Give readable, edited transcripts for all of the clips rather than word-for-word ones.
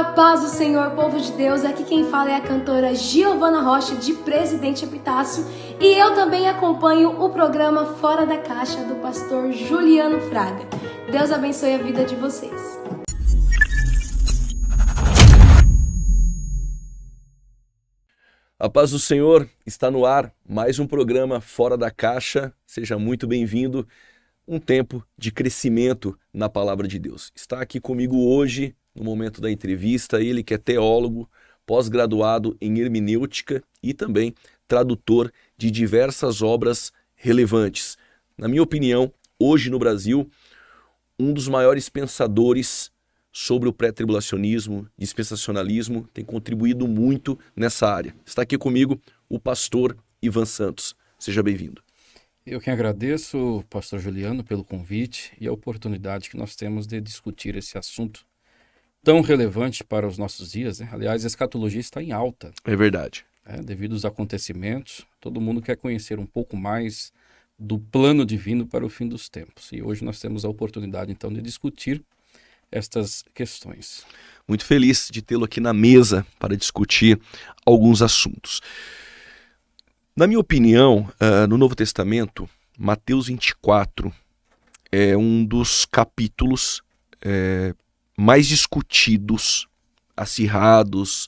A paz do Senhor, povo de Deus. Aqui quem fala é a cantora Giovana Rocha, de Presidente Epitácio, e eu também acompanho o programa Fora da Caixa do pastor Juliano Fraga. Deus abençoe a vida de vocês. A paz do Senhor, está no ar mais um programa Fora da Caixa. Seja muito bem-vindo. Um tempo de crescimento na palavra de Deus. Está aqui comigo hoje, no momento da entrevista, ele que é teólogo, pós-graduado em hermenêutica e também tradutor de diversas obras relevantes. Na minha opinião, hoje no Brasil, um dos maiores pensadores sobre o pré-tribulacionismo, dispensacionalismo, tem contribuído muito nessa área. Está aqui comigo o pastor Ivan Santos. Seja bem-vindo. Eu que agradeço, pastor Juliano, pelo convite e a oportunidade que nós temos de discutir esse assunto tão relevante para os nossos dias, né? Aliás, a escatologia está em alta. É verdade. Devido aos acontecimentos, todo mundo quer conhecer um pouco mais do plano divino para o fim dos tempos. E hoje nós temos a oportunidade, então, de discutir estas questões. Muito feliz de tê-lo aqui na mesa para discutir alguns assuntos. Na minha opinião, no Novo Testamento, Mateus 24 é um dos capítulos mais discutidos, acirrados,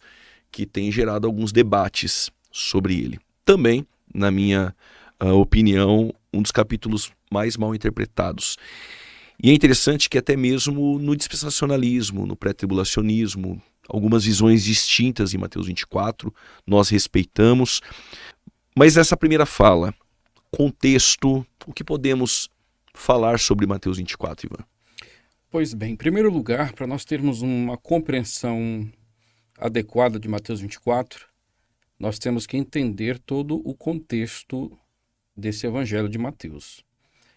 que tem gerado alguns debates sobre ele. Também, na minha opinião, um dos capítulos mais mal interpretados. E é interessante que até mesmo no dispensacionalismo, no pré-tribulacionismo, algumas visões distintas em Mateus 24, nós respeitamos. Mas nessa primeira fala, contexto, o que podemos falar sobre Mateus 24, Ivan? Pois bem, em primeiro lugar, para nós termos uma compreensão adequada de Mateus 24, nós temos que entender todo o contexto desse evangelho de Mateus.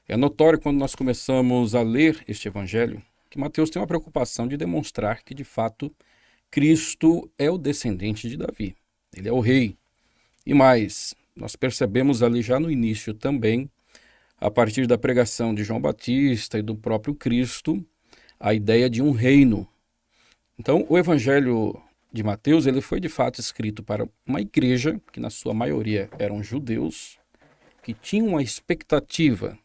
É notório quando nós começamos a ler este evangelho que Mateus tem uma preocupação de demonstrar que, de fato, Cristo é o descendente de Davi. Ele é o rei. E mais, nós percebemos ali já no início também, a partir da pregação de João Batista e do próprio Cristo, a ideia de um reino. Então, o evangelho de Mateus, ele foi de fato escrito para uma igreja, que na sua maioria eram judeus, que tinham uma expectativa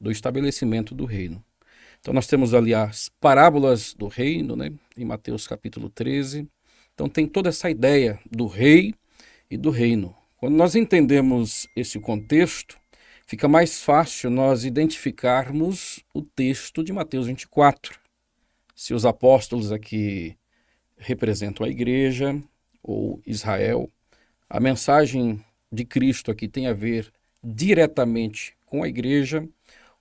do estabelecimento do reino. Então, nós temos ali as parábolas do reino, né, em Mateus capítulo 13. Então, tem toda essa ideia do rei e do reino. Quando nós entendemos esse contexto, fica mais fácil nós identificarmos o texto de Mateus 24. Se os apóstolos aqui representam a igreja ou Israel, a mensagem de Cristo aqui tem a ver diretamente com a igreja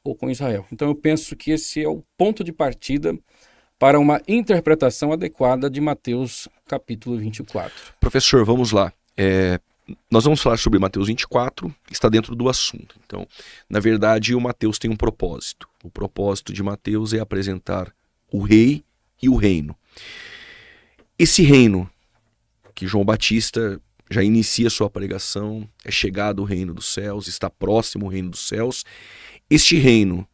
ou com Israel. Então eu penso que esse é o ponto de partida para uma interpretação adequada de Mateus capítulo 24. Professor, vamos lá. Nós vamos falar sobre Mateus 24, que está dentro do assunto. Então, na verdade, o Mateus tem um propósito. O propósito de Mateus é apresentar o rei e o reino. Esse reino, que João Batista já inicia sua pregação, é chegado o reino dos céus, está próximo o reino dos céus. Este reino,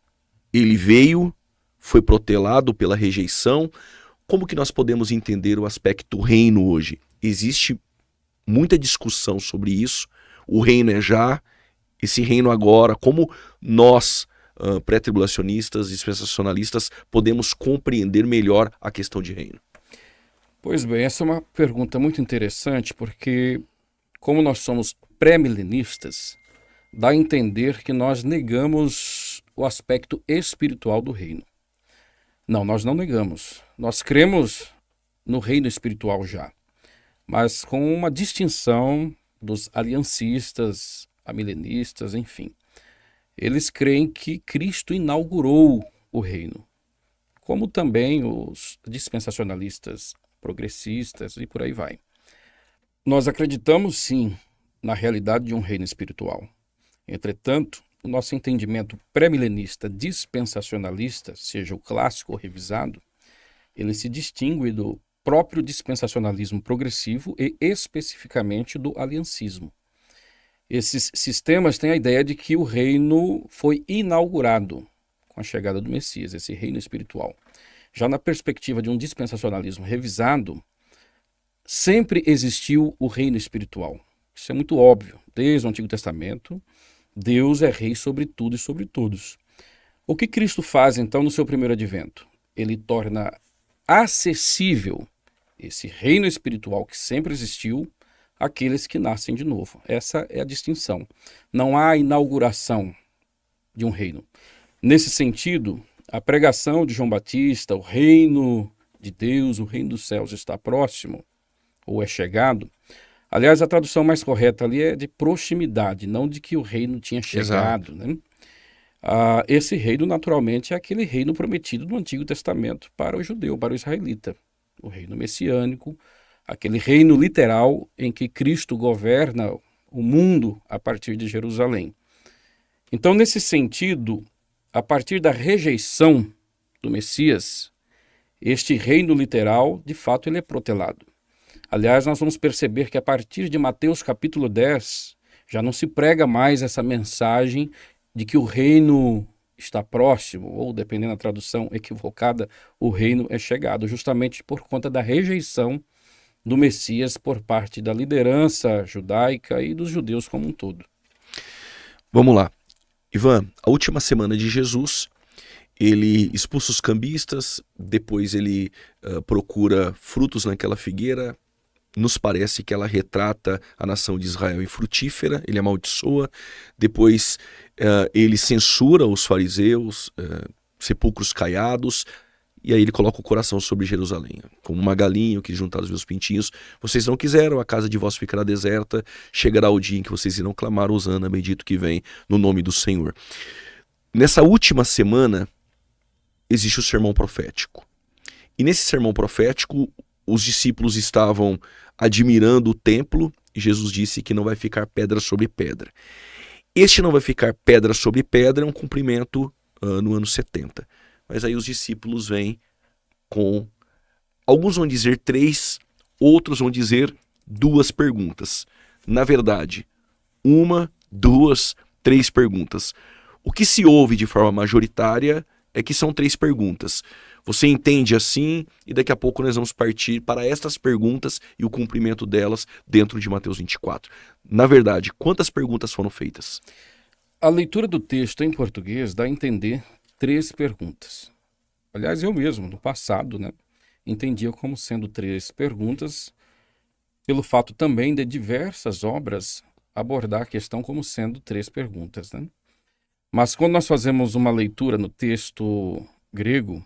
ele veio, foi protelado pela rejeição. Como que nós podemos entender o aspecto reino hoje? Existe muita discussão sobre isso. O reino é já, esse reino agora. Como nós, pré-tribulacionistas, dispensacionalistas, podemos compreender melhor a questão de reino? Pois bem, essa é uma pergunta muito interessante, porque como nós somos pré-milenistas, dá a entender que nós negamos o aspecto espiritual do reino. Não, nós não negamos. Nós cremos no reino espiritual já, mas com uma distinção dos aliancistas, amilenistas, enfim. Eles creem que Cristo inaugurou o reino, como também os dispensacionalistas, progressistas e por aí vai. Nós acreditamos sim na realidade de um reino espiritual. Entretanto, o nosso entendimento pré-milenista dispensacionalista, seja o clássico ou revisado, ele se distingue do próprio dispensacionalismo progressivo e especificamente do aliancismo. Esses sistemas têm a ideia de que o reino foi inaugurado com a chegada do Messias, esse reino espiritual. Já na perspectiva de um dispensacionalismo revisado, sempre existiu o reino espiritual. Isso é muito óbvio. Desde o Antigo Testamento, Deus é rei sobre tudo e sobre todos. O que Cristo faz, então, no seu primeiro advento? Ele torna acessível esse reino espiritual que sempre existiu àqueles que nascem de novo. Essa é a distinção. Não há inauguração de um reino. Nesse sentido, a pregação de João Batista, o reino de Deus, o reino dos céus está próximo, ou é chegado. Aliás, a tradução mais correta ali é de proximidade, não de que o reino tinha chegado, né? Esse reino, naturalmente, é aquele reino prometido no Antigo Testamento para o judeu, para o israelita. O reino messiânico, aquele reino literal em que Cristo governa o mundo a partir de Jerusalém. Então, nesse sentido, a partir da rejeição do Messias, este reino literal, de fato, ele é protelado. Aliás, nós vamos perceber que a partir de Mateus capítulo 10, já não se prega mais essa mensagem de que o reino está próximo, ou, dependendo da tradução equivocada, o reino é chegado, justamente por conta da rejeição do Messias por parte da liderança judaica e dos judeus como um todo. Vamos lá. Ivan, a última semana de Jesus, ele expulsa os cambistas, depois ele procura frutos naquela figueira. Nos parece que ela retrata a nação de Israel infrutífera, ele amaldiçoa, depois ele censura os fariseus, sepulcros caiados, e aí ele coloca o coração sobre Jerusalém, como uma galinha que juntar os meus pintinhos. Vocês não quiseram, a casa de vós ficará deserta, chegará o dia em que vocês irão clamar, Hosana, bendito que vem, no nome do Senhor. Nessa última semana, existe o sermão profético. E nesse sermão profético, os discípulos estavam admirando o templo e Jesus disse que não vai ficar pedra sobre pedra. Este não vai ficar pedra sobre pedra é um cumprimento no ano 70. Mas aí os discípulos vêm com, alguns vão dizer 3, outros vão dizer 2 perguntas. Na verdade, 1, 2, 3 perguntas. O que se ouve de forma majoritária é que são 3 perguntas. Você entende assim, e daqui a pouco nós vamos partir para estas perguntas e o cumprimento delas dentro de Mateus 24. Na verdade, quantas perguntas foram feitas? A leitura do texto em português dá a entender 3 perguntas. Aliás, eu mesmo, no passado, entendia como sendo 3 perguntas, pelo fato também de diversas obras abordar a questão como sendo 3 perguntas. Mas quando nós fazemos uma leitura no texto grego,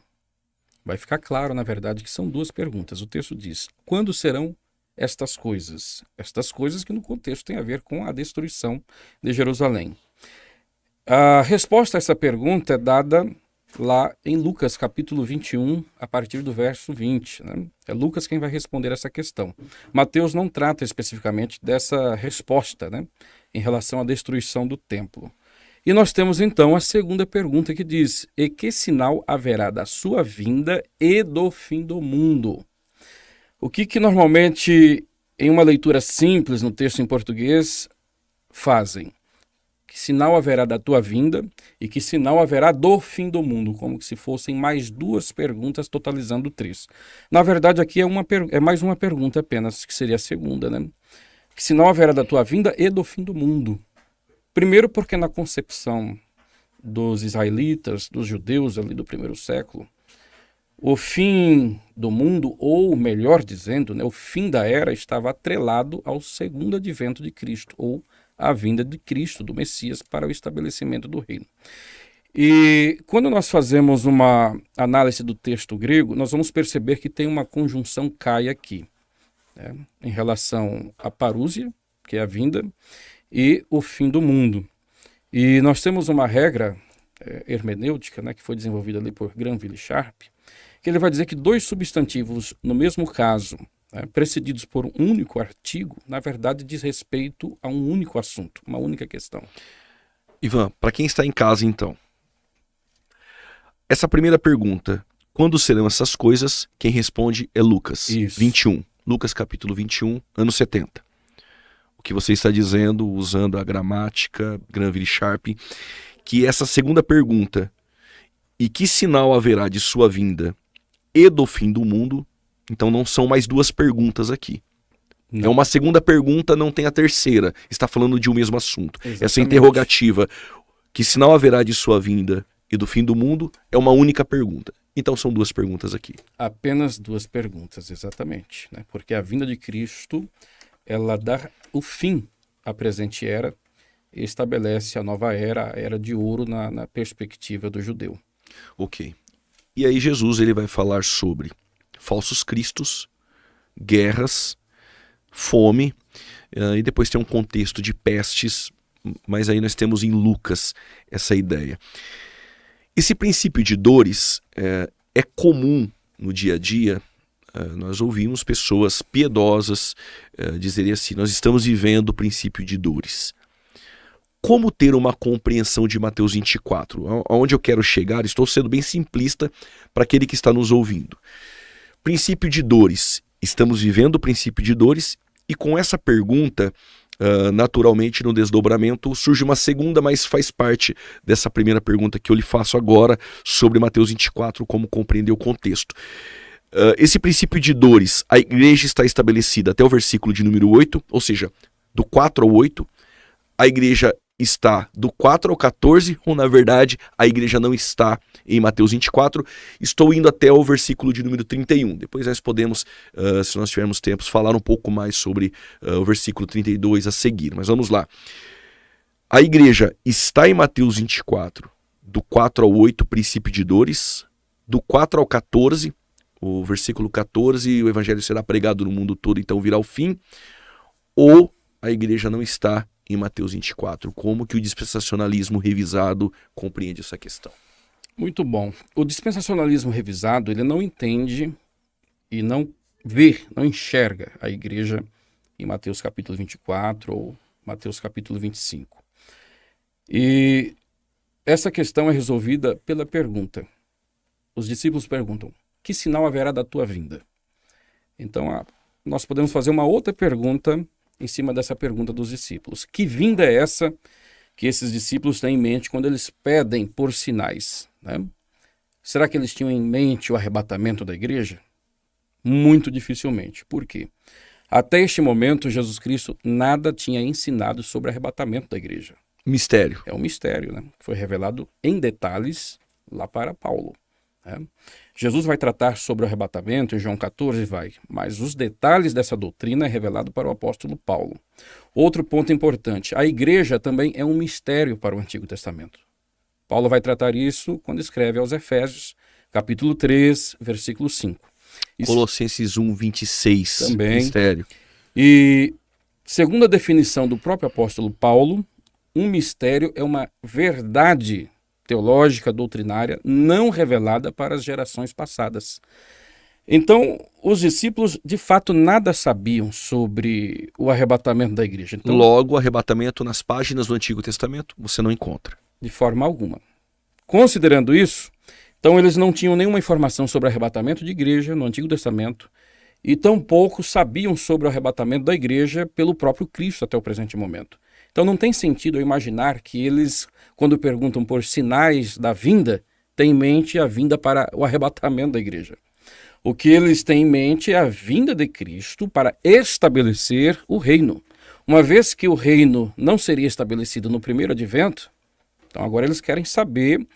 vai ficar claro, na verdade, que são 2 perguntas. O texto diz, quando serão estas coisas? Estas coisas que no contexto tem a ver com a destruição de Jerusalém. A resposta a essa pergunta é dada lá em Lucas capítulo 21, a partir do verso 20. É Lucas quem vai responder essa questão. Mateus não trata especificamente dessa resposta, em relação à destruição do templo. E nós temos então a segunda pergunta que diz, e que sinal haverá da sua vinda e do fim do mundo? O que normalmente, em uma leitura simples no texto em português, fazem? Que sinal haverá da tua vinda e que sinal haverá do fim do mundo? Como se fossem mais 2 perguntas, totalizando 3. Na verdade, aqui é mais uma pergunta apenas, que seria a segunda, Que sinal haverá da tua vinda e do fim do mundo? Primeiro porque na concepção dos israelitas, dos judeus ali do primeiro século, o fim do mundo, ou melhor dizendo, o fim da era estava atrelado ao segundo advento de Cristo, ou à vinda de Cristo, do Messias, para o estabelecimento do reino. E quando nós fazemos uma análise do texto grego, nós vamos perceber que tem uma conjunção kai aqui, em relação à parúsia, que é a vinda, e o fim do mundo. E nós temos uma regra hermenêutica, que foi desenvolvida ali por Granville Sharp, que ele vai dizer que 2 substantivos, no mesmo caso, precedidos por um único artigo, na verdade diz respeito a um único assunto, uma única questão. Ivan, para quem está em casa então, essa primeira pergunta, quando serão essas coisas, quem responde é Lucas. Isso. 21. Lucas capítulo 21, ano 70. O que você está dizendo, usando a gramática, Granville Sharp, que essa segunda pergunta, e que sinal haverá de sua vinda e do fim do mundo, então não são mais 2 perguntas aqui. É uma segunda pergunta, não tem a terceira. Está falando de um mesmo assunto. Exatamente. Essa interrogativa, que sinal haverá de sua vinda e do fim do mundo, é uma única pergunta. Então são duas perguntas aqui. Apenas duas perguntas, exatamente. Né? Porque a vinda de Cristo, ela dá o fim à presente era e estabelece a nova era, a era de ouro na perspectiva do judeu. Ok. E aí Jesus ele vai falar sobre falsos cristos, guerras, fome, e depois tem um contexto de pestes, mas aí nós temos em Lucas essa ideia. Esse princípio de dores é comum no dia a dia. Nós ouvimos pessoas piedosas dizerem assim: nós estamos vivendo o princípio de dores. Como ter uma compreensão de Mateus 24? Aonde eu quero chegar, estou sendo bem simplista para aquele que está nos ouvindo. Princípio de dores. Estamos vivendo o princípio de dores, e com essa pergunta, naturalmente no desdobramento, surge uma segunda, mas faz parte dessa primeira pergunta que eu lhe faço agora sobre Mateus 24, como compreender o contexto. Esse princípio de dores, a igreja está estabelecida até o versículo de número 8, ou seja, do 4 ao 8, a igreja está do 4 ao 14, ou na verdade a igreja não está em Mateus 24, estou indo até o versículo de número 31. Depois nós podemos, se nós tivermos tempo, falar um pouco mais sobre o versículo 32 a seguir, mas vamos lá. A igreja está em Mateus 24, do 4 ao 8, princípio de dores, do 4 ao 14, o versículo 14, o evangelho será pregado no mundo todo, então virá o fim, ou a igreja não está em Mateus 24, como que o dispensacionalismo revisado compreende essa questão? Muito bom. O dispensacionalismo revisado, ele não entende e não vê, não enxerga a igreja em Mateus capítulo 24 ou Mateus capítulo 25. E essa questão é resolvida pela pergunta. Os discípulos perguntam: que sinal haverá da tua vinda? Então, nós podemos fazer uma outra pergunta em cima dessa pergunta dos discípulos. Que vinda é essa que esses discípulos têm em mente quando eles pedem por sinais? Né? Será que eles tinham em mente o arrebatamento da igreja? Muito dificilmente. Por quê? Até este momento, Jesus Cristo nada tinha ensinado sobre o arrebatamento da igreja. Mistério. É um mistério, né? Foi revelado em detalhes lá para Paulo. Né? Jesus vai tratar sobre o arrebatamento em João 14, mas os detalhes dessa doutrina é revelado para o apóstolo Paulo. Outro ponto importante: a igreja também é um mistério para o Antigo Testamento. Paulo vai tratar isso quando escreve aos Efésios, capítulo 3, versículo 5. Colossenses 1, 26, também. Mistério. E, segundo a definição do próprio apóstolo Paulo, um mistério é uma verdade teológica, doutrinária, não revelada para as gerações passadas. Então, os discípulos, de fato, nada sabiam sobre o arrebatamento da igreja. Então, logo, arrebatamento nas páginas do Antigo Testamento você não encontra. De forma alguma. Considerando isso, então eles não tinham nenhuma informação sobre o arrebatamento de igreja no Antigo Testamento, e tampouco sabiam sobre o arrebatamento da igreja pelo próprio Cristo até o presente momento. Então não tem sentido eu imaginar que eles, quando perguntam por sinais da vinda, têm em mente a vinda para o arrebatamento da igreja. O que eles têm em mente é a vinda de Cristo para estabelecer o reino. Uma vez que o reino não seria estabelecido no primeiro advento, então agora eles querem saber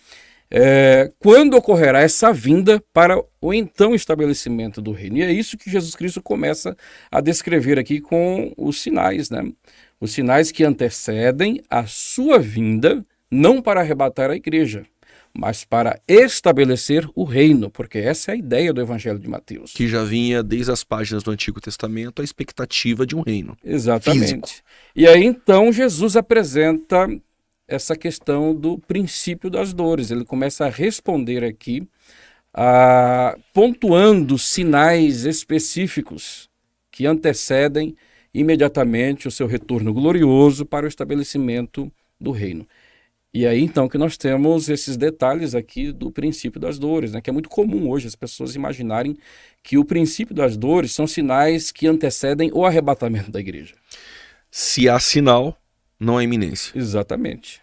quando ocorrerá essa vinda para o então estabelecimento do reino. E é isso que Jesus Cristo começa a descrever aqui com os sinais, né? Os sinais que antecedem a sua vinda, não para arrebatar a igreja, mas para estabelecer o reino, porque essa é a ideia do Evangelho de Mateus. Que já vinha desde as páginas do Antigo Testamento a expectativa de um reino. Exatamente. Físico. E aí então Jesus apresenta essa questão do princípio das dores. Ele começa a responder aqui, pontuando sinais específicos que antecedem imediatamente o seu retorno glorioso para o estabelecimento do reino. E aí então que nós temos esses detalhes aqui do princípio das dores, né? Que é muito comum hoje as pessoas imaginarem que o princípio das dores são sinais que antecedem o arrebatamento da igreja. Se há sinal, não há iminência. Exatamente.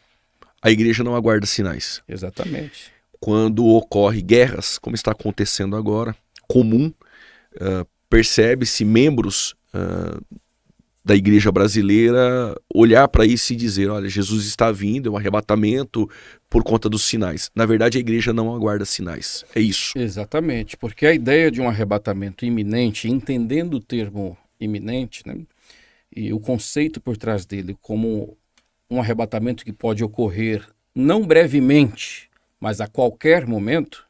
A igreja não aguarda sinais. Exatamente. Quando ocorre guerras, como está acontecendo agora, comum, percebe-se membros da igreja brasileira olhar para isso e dizer, olha, Jesus está vindo, é um arrebatamento por conta dos sinais. Na verdade, a igreja não aguarda sinais. É isso. Exatamente, porque a ideia de um arrebatamento iminente, entendendo o termo iminente, né, e o conceito por trás dele como um arrebatamento que pode ocorrer não brevemente, mas a qualquer momento,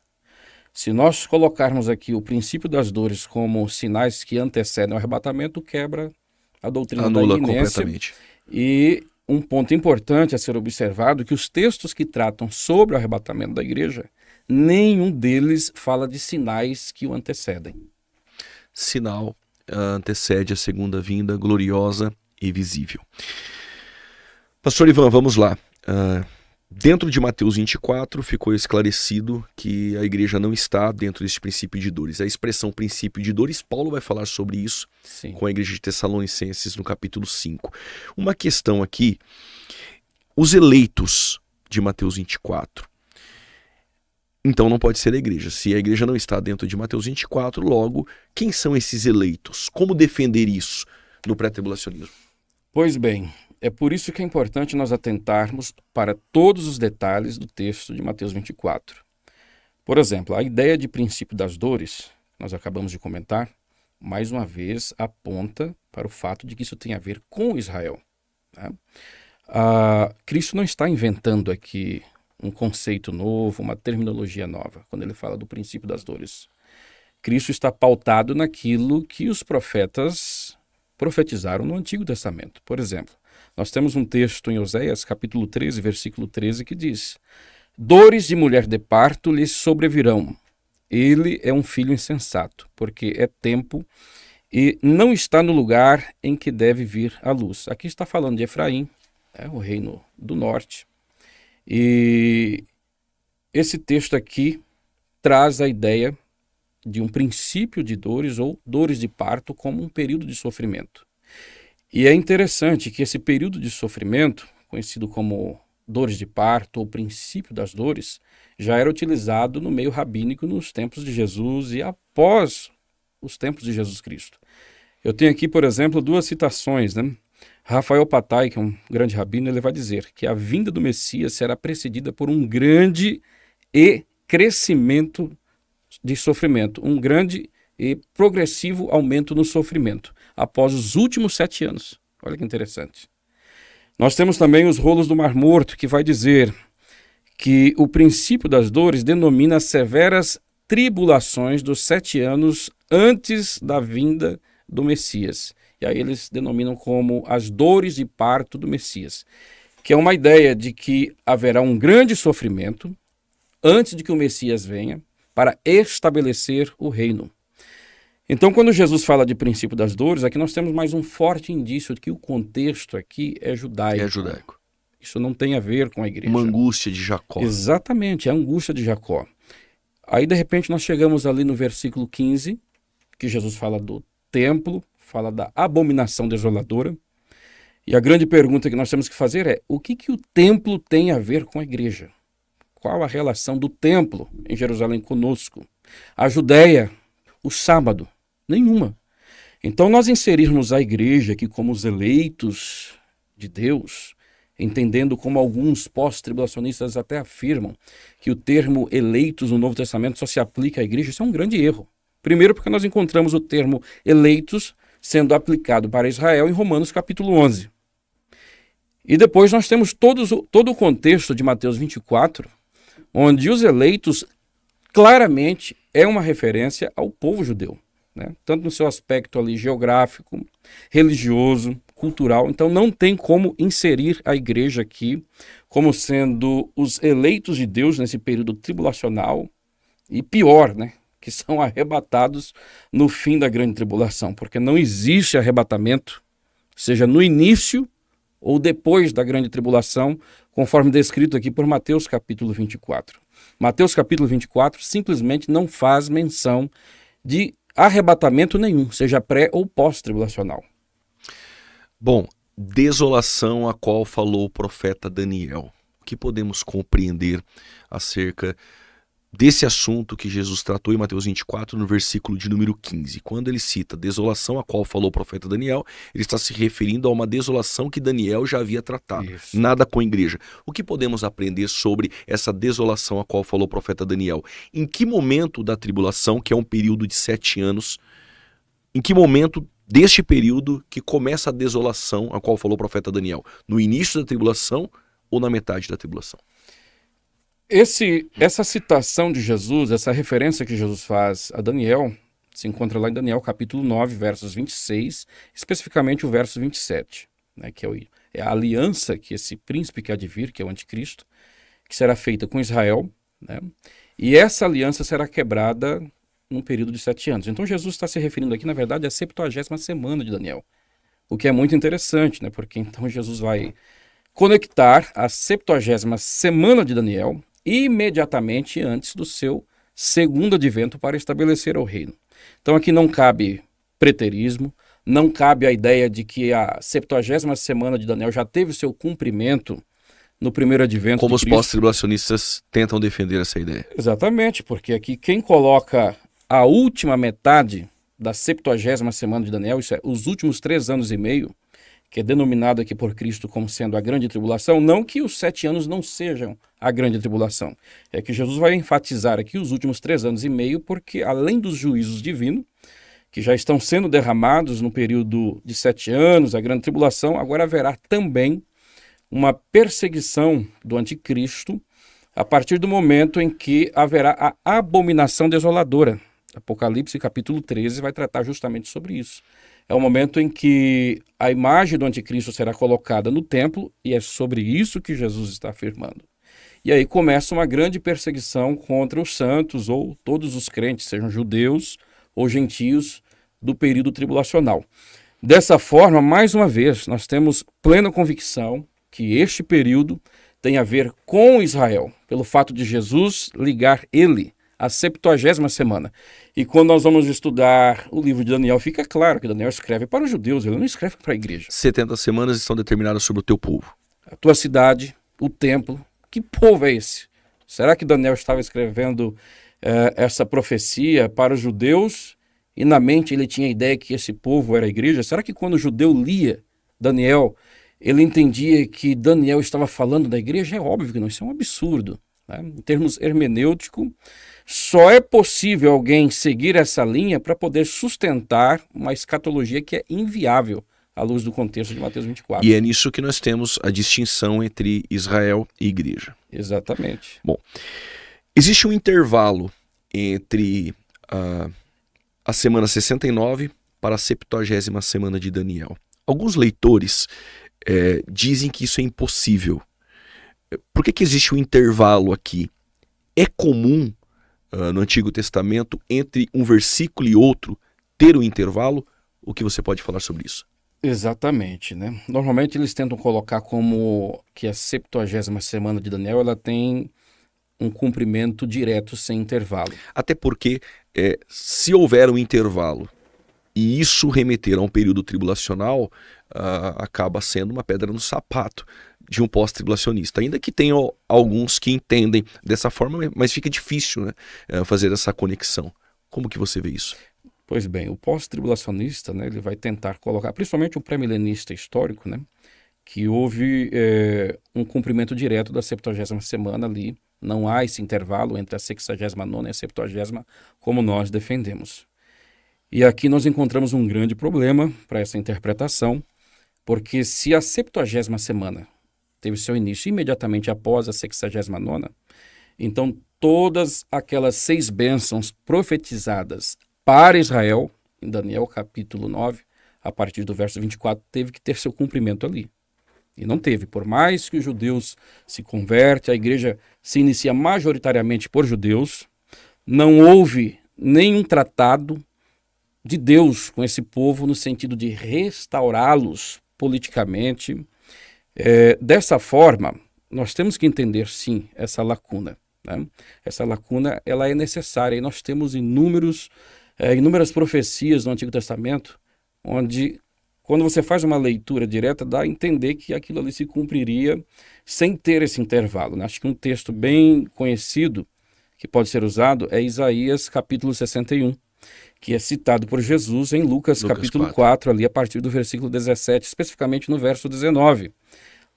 se nós colocarmos aqui o princípio das dores como sinais que antecedem o arrebatamento, quebra a doutrina Anula da iminência. completamente. E um ponto importante a ser observado, que os textos que tratam sobre o arrebatamento da igreja, nenhum deles fala de sinais que o antecedem. Sinal antecede a segunda vinda gloriosa e visível. Pastor Ivan, vamos lá. Dentro de Mateus 24 ficou esclarecido que a igreja não está dentro desse princípio de dores. A expressão princípio de dores, Paulo vai falar sobre isso Sim. com a igreja de Tessalonicenses no capítulo 5. Uma questão aqui, os eleitos de Mateus 24. Então não pode ser a igreja. Se a igreja não está dentro de Mateus 24, logo, quem são esses eleitos? Como defender isso no pré-tribulacionismo? Pois bem, é por isso que é importante nós atentarmos para todos os detalhes do texto de Mateus 24. Por exemplo, a ideia de princípio das dores, nós acabamos de comentar, mais uma vez aponta para o fato de que isso tem a ver com Israel. Tá? Cristo não está inventando aqui um conceito novo, uma terminologia nova, quando ele fala do princípio das dores. Cristo está pautado naquilo que os profetas profetizaram no Antigo Testamento. Por exemplo, nós temos um texto em Oséias, capítulo 13, versículo 13, que diz: dores de mulher de parto lhe sobrevirão. Ele é um filho insensato, porque é tempo e não está no lugar em que deve vir a luz. Aqui está falando de Efraim, o reino do norte. E esse texto aqui traz a ideia de um princípio de dores ou dores de parto como um período de sofrimento. E é interessante que esse período de sofrimento, conhecido como dores de parto ou princípio das dores, já era utilizado no meio rabínico nos tempos de Jesus e após os tempos de Jesus Cristo. Eu tenho aqui, por exemplo, duas citações, né? Rafael Patai, que é um grande rabino, ele vai dizer que a vinda do Messias será precedida por um grande e crescimento de sofrimento, um grande e progressivo aumento no sofrimento, após os últimos 7 anos. Olha que interessante. Nós temos também os rolos do Mar Morto, que vai dizer que o princípio das dores denomina as severas tribulações dos 7 anos antes da vinda do Messias. E aí eles denominam como as dores de parto do Messias, que é uma ideia de que haverá um grande sofrimento antes de que o Messias venha para estabelecer o reino. Então, quando Jesus fala de princípio das dores, aqui nós temos mais um forte indício de que o contexto aqui é judaico. É judaico. Isso não tem a ver com a igreja. Uma angústia de Jacó. Exatamente, é a angústia de Jacó. Aí, de repente, nós chegamos ali no versículo 15, que Jesus fala do templo, fala da abominação desoladora. E a grande pergunta que nós temos que fazer é: o que o templo tem a ver com a igreja? Qual a relação do templo em Jerusalém conosco? A Judéia, o sábado? Nenhuma. Então, nós inserirmos a igreja aqui como os eleitos de Deus, entendendo como alguns pós-tribulacionistas até afirmam que o termo eleitos no Novo Testamento só se aplica à igreja, isso é um grande erro. Primeiro, porque nós encontramos o termo eleitos sendo aplicado para Israel em Romanos capítulo 11. E depois nós temos todo o contexto de Mateus 24, onde os eleitos claramente é uma referência ao povo judeu, né? Tanto no seu aspecto ali geográfico, religioso, cultural. Então não tem como inserir a igreja aqui como sendo os eleitos de Deus nesse período tribulacional e pior, né? Que são arrebatados no fim da grande tribulação, porque não existe arrebatamento, seja no início ou depois da grande tribulação, conforme descrito aqui por Mateus capítulo 24. Mateus capítulo 24 simplesmente não faz menção de arrebatamento nenhum, seja pré ou pós-tribulacional. Bom, desolação a qual falou o profeta Daniel. O que podemos compreender acerca desse assunto que Jesus tratou em Mateus 24, no versículo de número 15. Quando ele cita desolação a qual falou o profeta Daniel, ele está se referindo a uma desolação que Daniel já havia tratado. Isso. Nada com a igreja. O que podemos aprender sobre essa desolação a qual falou o profeta Daniel? Em que momento da tribulação, que é um período de 7 anos, em que momento deste período que começa a desolação a qual falou o profeta Daniel? No início da tribulação ou na metade da tribulação? Essa citação de Jesus, essa referência que Jesus faz a Daniel, se encontra lá em Daniel capítulo 9, versos 26, especificamente o verso 27, né, que é a aliança que esse príncipe que há de vir, que é o anticristo, que será feita com Israel, né, e essa aliança será quebrada num período de 7 anos. Então Jesus está se referindo aqui, na verdade, à 70ª semana de Daniel, o que é muito interessante, né, porque então Jesus vai conectar a 70ª semana de Daniel imediatamente antes do seu segundo advento para estabelecer o reino. Então aqui não cabe preterismo, não cabe a ideia de que a 70ª semana de Daniel já teve seu cumprimento no primeiro advento Como de os Cristo. pós-tribulacionistas tentam defender essa ideia. Exatamente, porque aqui quem coloca a última metade da 70ª semana de Daniel, isso é, os últimos 3 anos e meio, que é denominado aqui por Cristo como sendo a grande tribulação, não que os 7 anos não sejam a grande tribulação. É que Jesus vai enfatizar aqui os últimos 3 anos e meio, porque além dos juízos divinos, que já estão sendo derramados no período de 7 anos, a grande tribulação, agora haverá também uma perseguição do anticristo a partir do momento em que haverá a abominação desoladora. Apocalipse capítulo 13 vai tratar justamente sobre isso. É o momento em que a imagem do anticristo será colocada no templo, e é sobre isso que Jesus está afirmando. E aí começa uma grande perseguição contra os santos ou todos os crentes, sejam judeus ou gentios, do período tribulacional. Dessa forma, mais uma vez, nós temos plena convicção que este período tem a ver com Israel, pelo fato de Jesus ligar ele a 70ª semana. E quando nós vamos estudar o livro de Daniel, fica claro que Daniel escreve para os judeus, ele não escreve para a igreja. 70 semanas estão determinadas sobre o teu povo. A tua cidade, o templo, que povo é esse? Será que Daniel estava escrevendo essa profecia para os judeus e na mente ele tinha a ideia que esse povo era a igreja? Será que quando o judeu lia Daniel, ele entendia que Daniel estava falando da igreja? É óbvio que não, isso é um absurdo. Né? Em termos hermenêuticos, só é possível alguém seguir essa linha para poder sustentar uma escatologia que é inviável à luz do contexto de Mateus 24. E é nisso que nós temos a distinção entre Israel e igreja. Exatamente. Bom, existe um intervalo entre a semana 69 para a 70ª semana de Daniel. Alguns leitores dizem que isso é impossível. Por que existe um intervalo aqui? É comum no Antigo Testamento, entre um versículo e outro, ter um intervalo? O que você pode falar sobre isso? Exatamente, né? Normalmente eles tentam colocar como que a 70ª semana de Daniel ela tem um cumprimento direto, sem intervalo. Até porque, se houver um intervalo e isso remeter a um período tribulacional, acaba sendo uma pedra no sapato de um pós-tribulacionista. Ainda que tenham alguns que entendem dessa forma, mas fica difícil, né, fazer essa conexão. Como que você vê isso? Pois bem, o pós-tribulacionista, né, ele vai tentar colocar, principalmente o pré-milenista histórico, né, que houve um cumprimento direto da 70ª semana ali. Não há esse intervalo entre a 69ª e a 70ª, como nós defendemos. E aqui nós encontramos um grande problema para essa interpretação, porque se a 70ª semana teve seu início imediatamente após a 69ª, então todas aquelas 6 bênçãos profetizadas para Israel, em Daniel capítulo 9, a partir do verso 24, teve que ter seu cumprimento ali. E não teve. Por mais que os judeus se convertem, a igreja se inicia majoritariamente por judeus, não houve nenhum tratado de Deus com esse povo no sentido de restaurá-los politicamente. Dessa forma, nós temos que entender, sim, essa lacuna. Né? Essa lacuna ela é necessária. E nós temos inúmeras profecias no Antigo Testamento, onde, quando você faz uma leitura direta, dá a entender que aquilo ali se cumpriria sem ter esse intervalo. Né? Acho que um texto bem conhecido, que pode ser usado é Isaías capítulo 61, que é citado por Jesus em Lucas capítulo 4, ali a partir do versículo 17, especificamente no verso 19.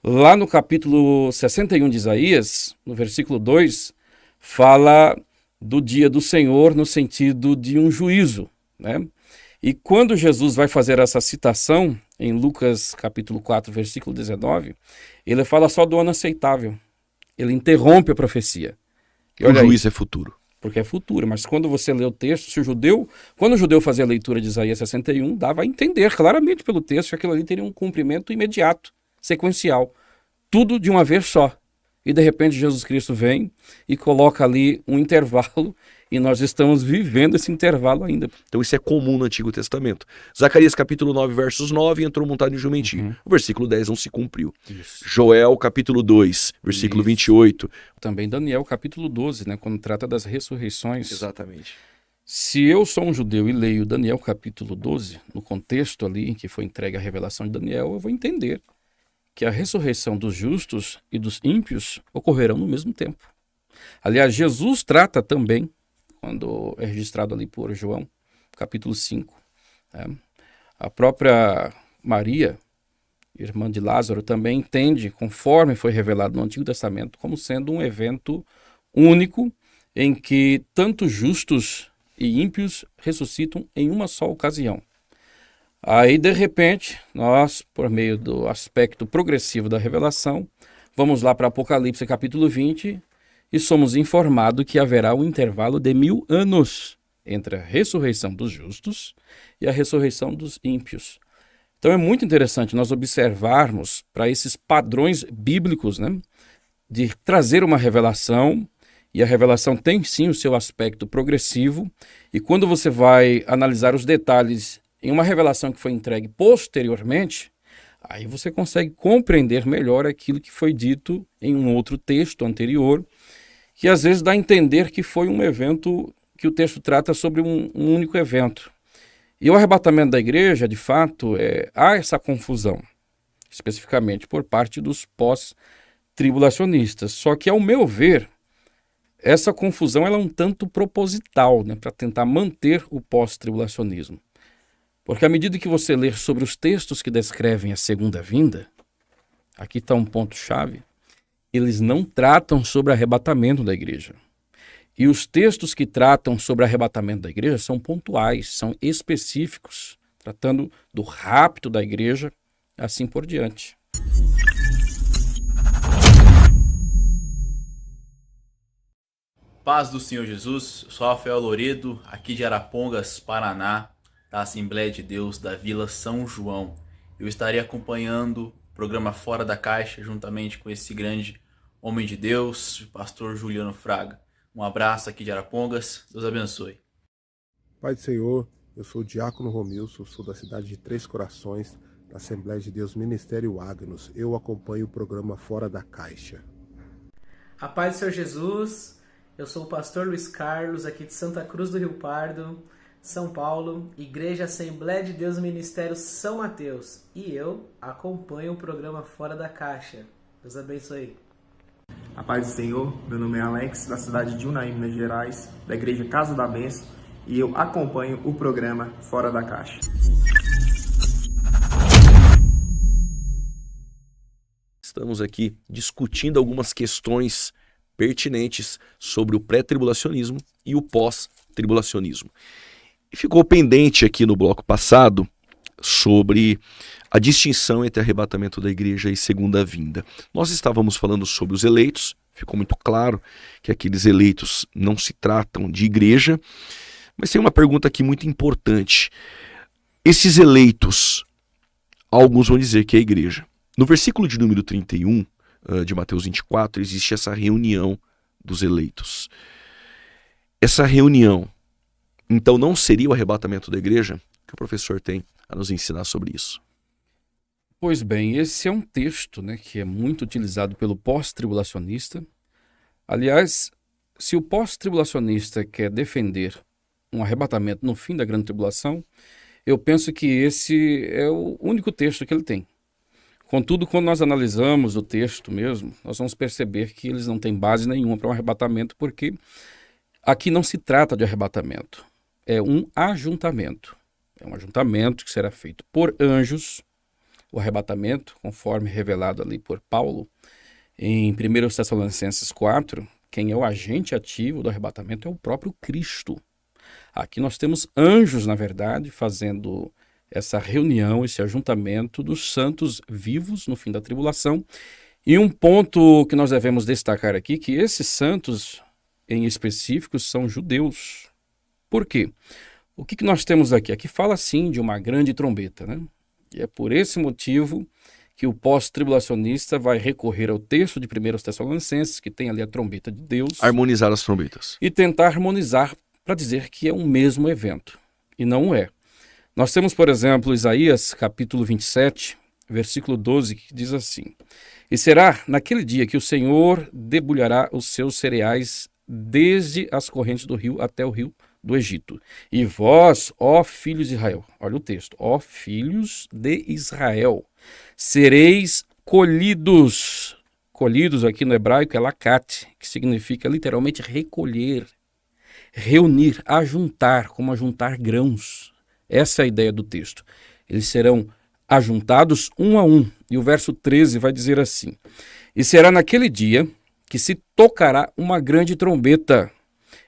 Lá no capítulo 61 de Isaías, no versículo 2, fala do dia do Senhor no sentido de um juízo, né? E quando Jesus vai fazer essa citação, em Lucas capítulo 4, versículo 19, ele fala só do ano aceitável. Ele interrompe a profecia. E o juízo é futuro. Porque é futuro, mas quando você lê o texto, quando o judeu fazia a leitura de Isaías 61, dava a entender claramente pelo texto que aquilo ali teria um cumprimento imediato, sequencial, tudo de uma vez só. E de repente Jesus Cristo vem e coloca ali um intervalo e nós estamos vivendo esse intervalo ainda. Então isso é comum no Antigo Testamento. Zacarias capítulo 9, versos 9, entrou montado em jumentinho. O versículo 10 não se cumpriu. Isso. Joel capítulo 2, versículo 28. Também Daniel capítulo 12, né, quando trata das ressurreições. Exatamente. Se eu sou um judeu e leio Daniel capítulo 12, no contexto ali em que foi entregue a revelação de Daniel, eu vou entender que a ressurreição dos justos e dos ímpios ocorrerão no mesmo tempo. Aliás, Jesus trata também, quando é registrado ali por João, capítulo 5, né? A própria Maria, irmã de Lázaro, também entende, conforme foi revelado no Antigo Testamento, como sendo um evento único em que tanto justos e ímpios ressuscitam em uma só ocasião. Aí, de repente, nós, por meio do aspecto progressivo da revelação, vamos lá para Apocalipse capítulo 20 e somos informados que haverá um intervalo de 1000 anos entre a ressurreição dos justos e a ressurreição dos ímpios. Então é muito interessante nós observarmos para esses padrões bíblicos, né, de trazer uma revelação, e a revelação tem sim o seu aspecto progressivo, e quando você vai analisar os detalhes em uma revelação que foi entregue posteriormente, aí você consegue compreender melhor aquilo que foi dito em um outro texto anterior, que às vezes dá a entender que foi um evento, que o texto trata sobre um único evento. E o arrebatamento da igreja, de fato, há essa confusão, especificamente por parte dos pós-tribulacionistas. Só que, ao meu ver, essa confusão ela é um tanto proposital, né, para tentar manter o pós-tribulacionismo. Porque à medida que você ler sobre os textos que descrevem a segunda vinda, aqui está um ponto-chave, eles não tratam sobre arrebatamento da igreja. E os textos que tratam sobre arrebatamento da igreja são pontuais, são específicos, tratando do rapto da igreja, assim por diante. Paz do Senhor Jesus, eu sou Rafael Loredo, aqui de Arapongas, Paraná, da Assembleia de Deus da Vila São João. Eu estarei acompanhando o programa Fora da Caixa, juntamente com esse grande homem de Deus, o pastor Juliano Fraga. Um abraço aqui de Arapongas, Deus abençoe. Pai do Senhor, eu sou o Diácono Romilson, sou da cidade de Três Corações, da Assembleia de Deus Ministério Agnus. Eu acompanho o programa Fora da Caixa. A paz do Senhor Jesus, eu sou o pastor Luiz Carlos, aqui de Santa Cruz do Rio Pardo, São Paulo, Igreja Assembleia de Deus Ministério São Mateus. E eu acompanho o programa Fora da Caixa. Deus abençoe. A paz do Senhor, meu nome é Alex, da cidade de Unai, Minas Gerais, da Igreja Casa da Bênção, e eu acompanho o programa Fora da Caixa. Estamos aqui discutindo algumas questões pertinentes sobre o pré-tribulacionismo e o pós-tribulacionismo. E ficou pendente aqui no bloco passado sobre a distinção entre arrebatamento da igreja e segunda vinda. Nós estávamos falando sobre os eleitos, ficou muito claro que aqueles eleitos não se tratam de igreja, mas tem uma pergunta aqui muito importante. Esses eleitos, alguns vão dizer que é a igreja. No versículo de número 31 de Mateus 24, existe essa reunião dos eleitos. Essa reunião, então, não seria o arrebatamento da igreja? O que o professor tem a nos ensinar sobre isso? Pois bem, esse é um texto, né, que é muito utilizado pelo pós-tribulacionista. Aliás, se o pós-tribulacionista quer defender um arrebatamento no fim da grande tribulação, eu penso que esse é o único texto que ele tem. Contudo, quando nós analisamos o texto mesmo, nós vamos perceber que eles não têm base nenhuma para um arrebatamento, porque aqui não se trata de arrebatamento, é um ajuntamento. É um ajuntamento que será feito por anjos. O arrebatamento, conforme revelado ali por Paulo, em 1 Tessalonicenses 4, quem é o agente ativo do arrebatamento é o próprio Cristo. Aqui nós temos anjos, na verdade, fazendo essa reunião, esse ajuntamento dos santos vivos no fim da tribulação. E um ponto que nós devemos destacar aqui, que esses santos em específico são judeus. Por quê? O que nós temos aqui? Aqui fala sim de uma grande trombeta, né? E é por esse motivo que o pós-tribulacionista vai recorrer ao texto de 1 Tessalonicenses, que tem ali a trombeta de Deus. Harmonizar as trombetas. E tentar harmonizar para dizer que é um mesmo evento. E não é. Nós temos, por exemplo, Isaías capítulo 27, versículo 12, que diz assim: E será naquele dia que o Senhor debulhará os seus cereais desde as correntes do rio até o rio do Egito. E vós, ó filhos de Israel, olha o texto, ó filhos de Israel, sereis colhidos. Colhidos aqui no hebraico é lacat, que significa literalmente recolher, reunir, ajuntar, como ajuntar grãos. Essa é a ideia do texto. Eles serão ajuntados um a um. E o verso 13 vai dizer assim: E será naquele dia que se tocará uma grande trombeta,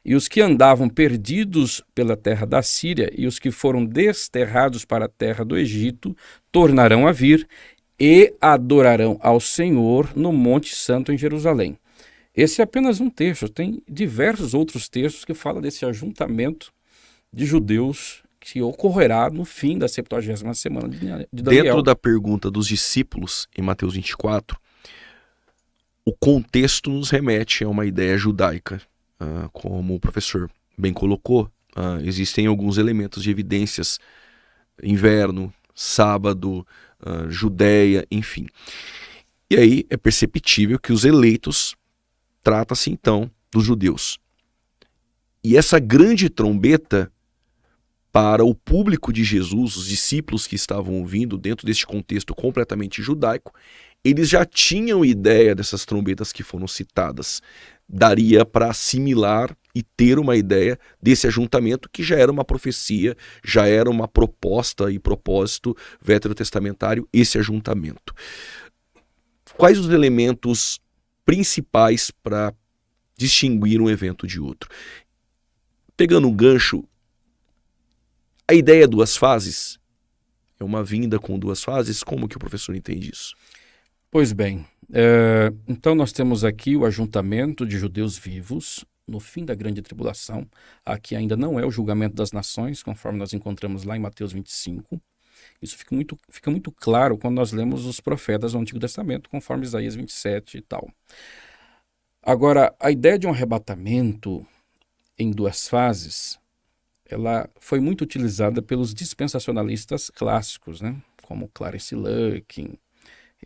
e os que andavam perdidos pela terra da Síria e os que foram desterrados para a terra do Egito tornarão a vir e adorarão ao Senhor no Monte Santo em Jerusalém. Esse é apenas um texto, tem diversos outros textos que falam desse ajuntamento de judeus que ocorrerá no fim da 70ª semana de Daniel. Dentro da pergunta dos discípulos, em Mateus 24, o contexto nos remete a uma ideia judaica. Como o professor bem colocou, existem alguns elementos de evidências: inverno, sábado, Judéia, enfim. E aí é perceptível que os eleitos trata-se então dos judeus. E essa grande trombeta, para o público de Jesus, os discípulos que estavam ouvindo dentro deste contexto completamente judaico, eles já tinham ideia dessas trombetas que foram citadas. Daria para assimilar e ter uma ideia desse ajuntamento, que já era uma profecia, já era uma proposta e propósito veterotestamentário, esse ajuntamento. Quais os elementos principais para distinguir um evento de outro? Pegando um gancho, a ideia duas fases é uma vinda com duas fases. Como que o professor entende isso? Pois bem, então nós temos aqui o ajuntamento de judeus vivos no fim da grande tribulação. Aqui ainda não é o julgamento das nações, conforme nós encontramos lá em Mateus 25. Isso fica muito claro quando nós lemos os profetas do Antigo Testamento, conforme Isaías 27 e tal. Agora, a ideia de um arrebatamento em duas fases, ela foi muito utilizada pelos dispensacionalistas clássicos, né? Como Clarence Luckin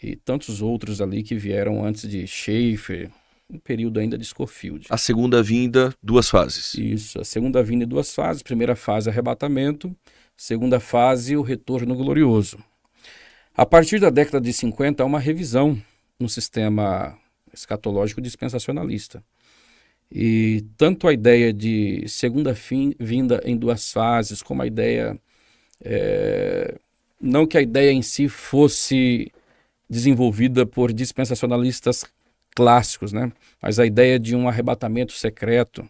e tantos outros ali que vieram antes de Schaeffer, um período ainda de Scofield. A segunda vinda, duas fases. Isso, a segunda vinda em duas fases. Primeira fase, arrebatamento. Segunda fase, o retorno glorioso. A partir da década de 50, há uma revisão no sistema escatológico dispensacionalista. E tanto a ideia de segunda vinda em duas fases, como a ideia... não que a ideia em si fosse desenvolvida por dispensacionalistas clássicos, né? Mas a ideia de um arrebatamento secreto,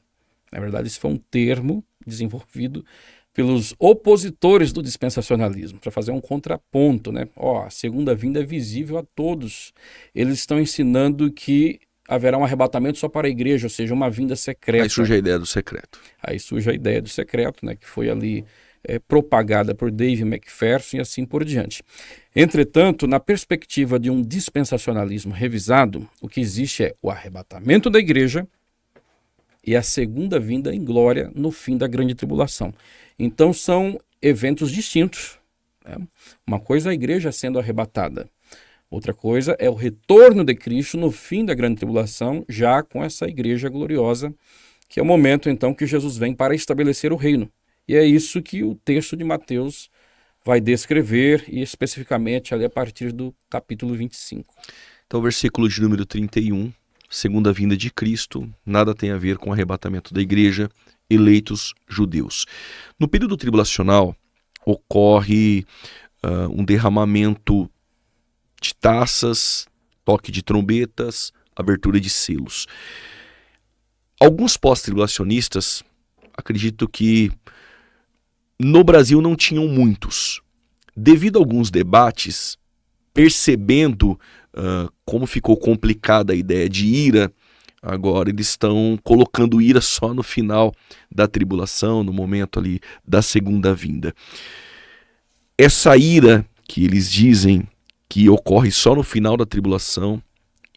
na verdade, isso foi um termo desenvolvido pelos opositores do dispensacionalismo, para fazer um contraponto, né? A segunda vinda é visível a todos. Eles estão ensinando que haverá um arrebatamento só para a igreja, ou seja, uma vinda secreta. Aí surge a ideia do secreto. Aí surge a ideia do secreto, né? Que foi ali propagada por Dave McPherson e assim por diante. Entretanto, na perspectiva de um dispensacionalismo revisado, o que existe é o arrebatamento da igreja e a segunda vinda em glória no fim da grande tribulação. Então são eventos distintos, né? Uma coisa é a igreja sendo arrebatada, outra coisa é o retorno de Cristo no fim da grande tribulação, já com essa igreja gloriosa, que é o momento então que Jesus vem para estabelecer o reino. E é isso que o texto de Mateus vai descrever, e especificamente ali a partir do capítulo 25. Então o versículo de número 31 segunda vinda de Cristo, nada tem a ver com o arrebatamento da igreja, eleitos judeus. No período tribulacional, ocorre um derramamento de taças, toque de trombetas, abertura de selos. Alguns pós-tribulacionistas, acredito que no Brasil não tinham muitos. Devido a alguns debates, percebendo como ficou complicada a ideia de ira, agora eles estão colocando ira só no final da tribulação, no momento ali da segunda vinda. Essa ira que eles dizem que ocorre só no final da tribulação,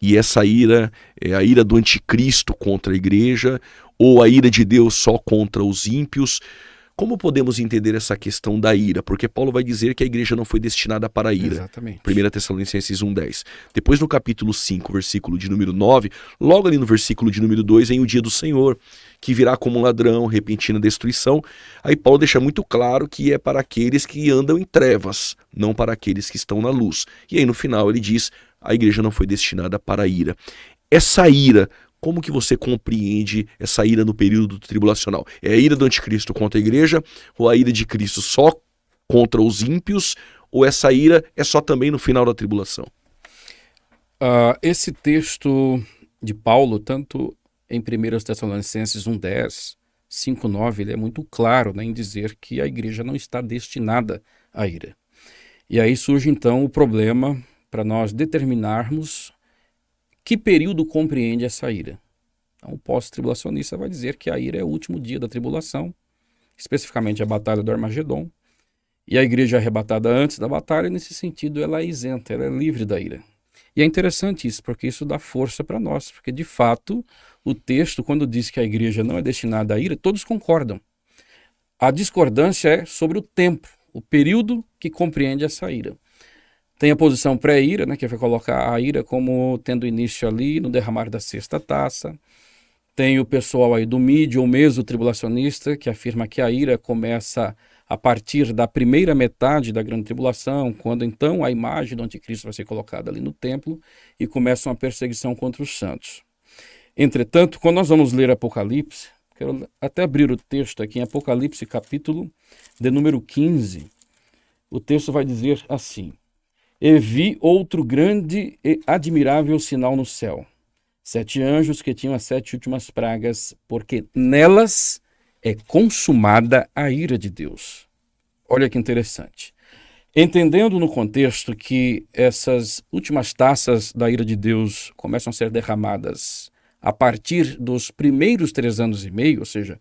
e essa ira é a ira do anticristo contra a igreja, ou a ira de Deus só contra os ímpios. Como podemos entender essa questão da ira? Porque Paulo vai dizer que a igreja não foi destinada para a ira. Exatamente. 1 Tessalonicenses 1,10. Depois no capítulo 5, versículo de número 9, logo ali no versículo de número 2, vem o dia do Senhor, que virá como um ladrão, repentina destruição. Aí Paulo deixa muito claro que é para aqueles que andam em trevas, não para aqueles que estão na luz. E aí no final ele diz, a igreja não foi destinada para a ira. Essa ira, como que você compreende essa ira no período tribulacional? É a ira do anticristo contra a igreja, ou a ira de Cristo só contra os ímpios, ou essa ira é só também no final da tribulação? Esse texto de Paulo, tanto em 1 Tessalonicenses 1,10, 5,9, ele é muito claro, né, em dizer que a igreja não está destinada à ira. E aí surge então o problema para nós determinarmos que período compreende essa ira. Então, o pós-tribulacionista vai dizer que a ira é o último dia da tribulação, especificamente a batalha do Armagedon, e a igreja é arrebatada antes da batalha, nesse sentido ela é isenta, ela é livre da ira. E é interessante isso, porque isso dá força para nós, porque de fato o texto, quando diz que a igreja não é destinada à ira, todos concordam. A discordância é sobre o tempo, o período que compreende essa ira. Tem a posição pré-ira, né, que vai colocar a ira como tendo início ali no derramar da sexta taça. Tem o pessoal aí do mídio ou meso tribulacionista, que afirma que a ira começa a partir da primeira metade da grande tribulação, quando então a imagem do anticristo vai ser colocada ali no templo e começa uma perseguição contra os santos. Entretanto, quando nós vamos ler Apocalipse, quero até abrir o texto aqui em Apocalipse capítulo de número 15, o texto vai dizer assim: E vi outro grande e admirável sinal no céu, 7 anjos que tinham as 7 últimas pragas, porque nelas é consumada a ira de Deus. Olha que interessante. Entendendo no contexto que essas últimas taças da ira de Deus começam a ser derramadas a partir dos primeiros 3 anos e meio, ou seja,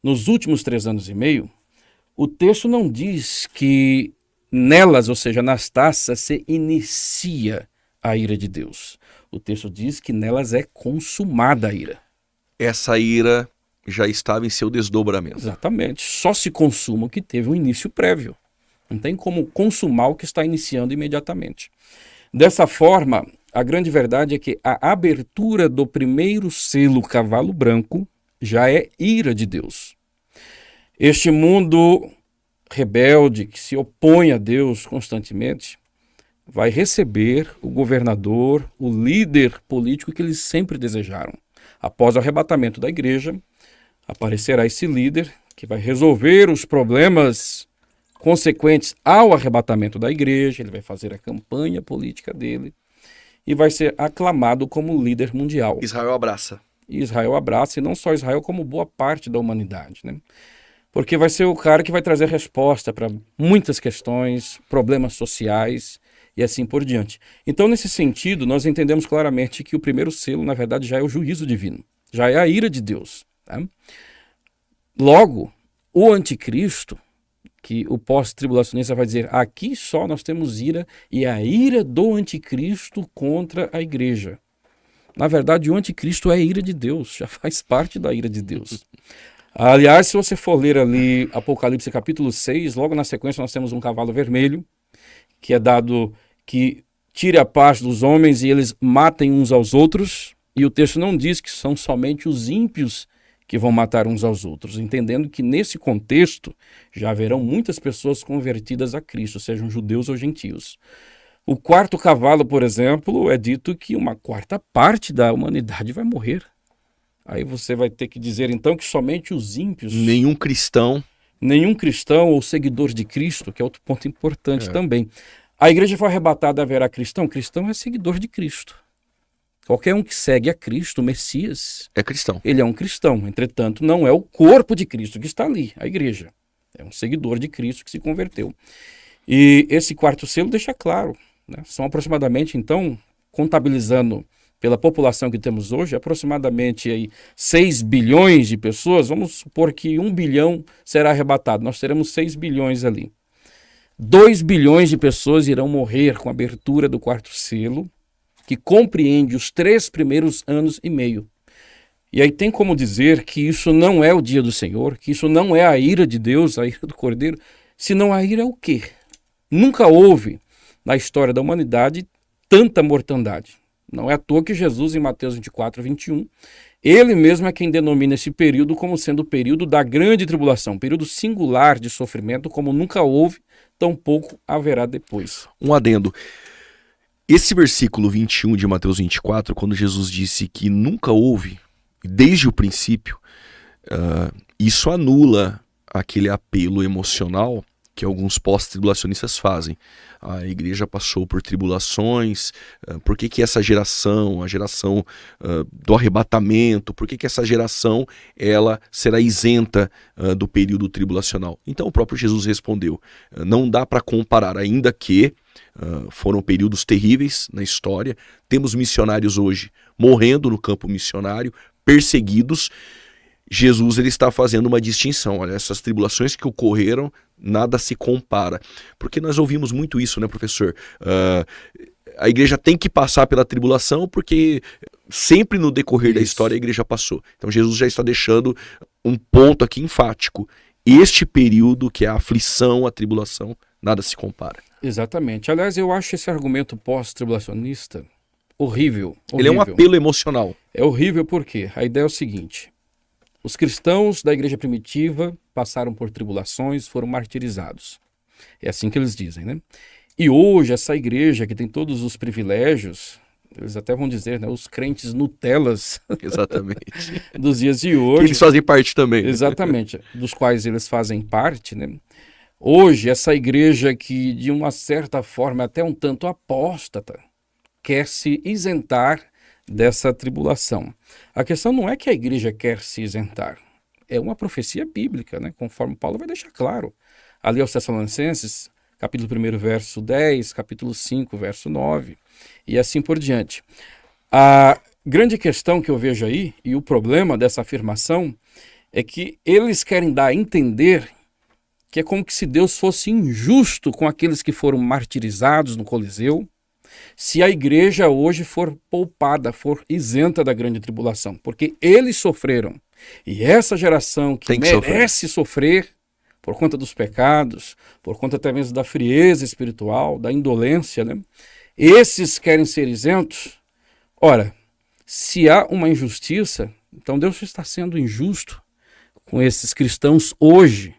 nos últimos 3 anos e meio, o texto não diz que nelas, ou seja, nas taças, se inicia a ira de Deus. O texto diz que nelas é consumada a ira. Essa ira já estava em seu desdobramento. Exatamente. Só se consuma o que teve um início prévio. Não tem como consumar o que está iniciando imediatamente. Dessa forma, a grande verdade é que a abertura do primeiro selo cavalo branco já é ira de Deus. Este mundo rebelde, que se opõe a Deus constantemente, vai receber o governador, o líder político que eles sempre desejaram. Após o arrebatamento da igreja, aparecerá esse líder que vai resolver os problemas consequentes ao arrebatamento da igreja, ele vai fazer a campanha política dele e vai ser aclamado como líder mundial. Israel abraça. Israel abraça, e não só Israel, como boa parte da humanidade, né? Porque vai ser o cara que vai trazer resposta para muitas questões, problemas sociais e assim por diante. Então, nesse sentido, nós entendemos claramente que o primeiro selo, na verdade, já é o juízo divino, já é a ira de Deus. Tá? Logo, o anticristo, que o pós-tribulacionista vai dizer, aqui só nós temos ira, e a ira do anticristo contra a igreja. Na verdade, o anticristo é a ira de Deus, já faz parte da ira de Deus. Aliás, se você for ler ali Apocalipse capítulo 6, logo na sequência nós temos um cavalo vermelho, que é dado que tire a paz dos homens e eles matem uns aos outros, e o texto não diz que são somente os ímpios que vão matar uns aos outros, entendendo que nesse contexto já haverão muitas pessoas convertidas a Cristo, sejam judeus ou gentios. O quarto cavalo, por exemplo, é dito que uma quarta parte da humanidade vai morrer. Aí você vai ter que dizer então que somente os ímpios, Nenhum cristão. nenhum cristão ou seguidor de Cristo, que é outro ponto importante também. A igreja foi arrebatada, haverá cristão? Cristão é seguidor de Cristo. Qualquer um que segue a Cristo, o Messias, É cristão. ele é um cristão. Entretanto, não é o corpo de Cristo que está ali, a igreja. É um seguidor de Cristo que se converteu. E esse quarto selo deixa claro, né? São aproximadamente, então, contabilizando pela população que temos hoje, aproximadamente aí 6 bilhões de pessoas. Vamos supor que 1 bilhão será arrebatado. Nós teremos 6 bilhões ali. 2 bilhões de pessoas irão morrer com a abertura do quarto selo, que compreende os 3 primeiros anos e meio. E aí tem como dizer que isso não é o dia do Senhor, que isso não é a ira de Deus, a ira do Cordeiro, senão a ira é o quê? Nunca houve na história da humanidade tanta mortandade. Não é à toa que Jesus, em Mateus 24, 21, ele mesmo é quem denomina esse período como sendo o período da grande tribulação, período singular de sofrimento, como nunca houve, tampouco haverá depois. Um adendo. Esse versículo 21 de Mateus 24, quando Jesus disse que nunca houve, desde o princípio, isso anula aquele apelo emocional que alguns pós-tribulacionistas fazem. A igreja passou por tribulações, por que essa geração, a geração do arrebatamento, por que essa geração ela será isenta do período tribulacional? Então o próprio Jesus respondeu, não dá para comparar, ainda que foram períodos terríveis na história, temos missionários hoje morrendo no campo missionário, perseguidos. Jesus ele está fazendo uma distinção. Olha, essas tribulações que ocorreram, nada se compara. Porque nós ouvimos muito isso, né, professor? A igreja tem que passar pela tribulação porque sempre no decorrer da história a igreja passou. Então Jesus já está deixando um ponto aqui enfático. Este período que é a aflição, a tribulação, nada se compara. Exatamente. Aliás, eu acho esse argumento pós-tribulacionista horrível. Ele é um apelo emocional. É horrível porque a ideia é o seguinte: os cristãos da igreja primitiva passaram por tribulações, foram martirizados. É assim que eles dizem, né? E hoje essa igreja que tem todos os privilégios, eles até vão dizer, né, os crentes Nutelas Exatamente. dos dias de hoje. Que eles fazem parte também. Exatamente, dos quais eles fazem parte, né? Hoje essa igreja que de uma certa forma é até um tanto apóstata, quer se isentar dessa tribulação. A questão não é que a igreja quer se isentar, é uma profecia bíblica, né? Conforme Paulo vai deixar claro. Ali aos Tessalonicenses, capítulo 1, verso 10, capítulo 5, verso 9, e assim por diante. A grande questão que eu vejo aí, e o problema dessa afirmação, é que eles querem dar a entender que é como que se Deus fosse injusto com aqueles que foram martirizados no Coliseu, se a igreja hoje for poupada, for isenta da grande tribulação, porque eles sofreram. E essa geração que merece sofrer por conta dos pecados, por conta até mesmo da frieza espiritual, da indolência, né? Esses querem ser isentos. Ora, se há uma injustiça, então Deus está sendo injusto com esses cristãos hoje,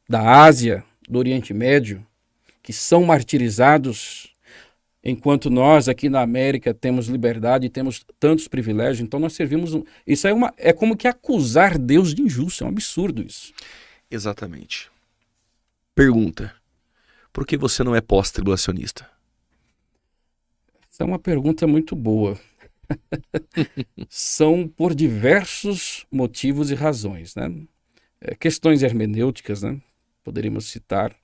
da Ásia, do Oriente Médio, que são martirizados, enquanto nós aqui na América temos liberdade e temos tantos privilégios. Então nós servimos... Isso é como que acusar Deus de injusto, é um absurdo isso. Exatamente. Pergunta: por que você não é pós-tribulacionista? Essa é uma pergunta muito boa. São por diversos motivos e razões, né? Questões hermenêuticas, né? Poderíamos citar.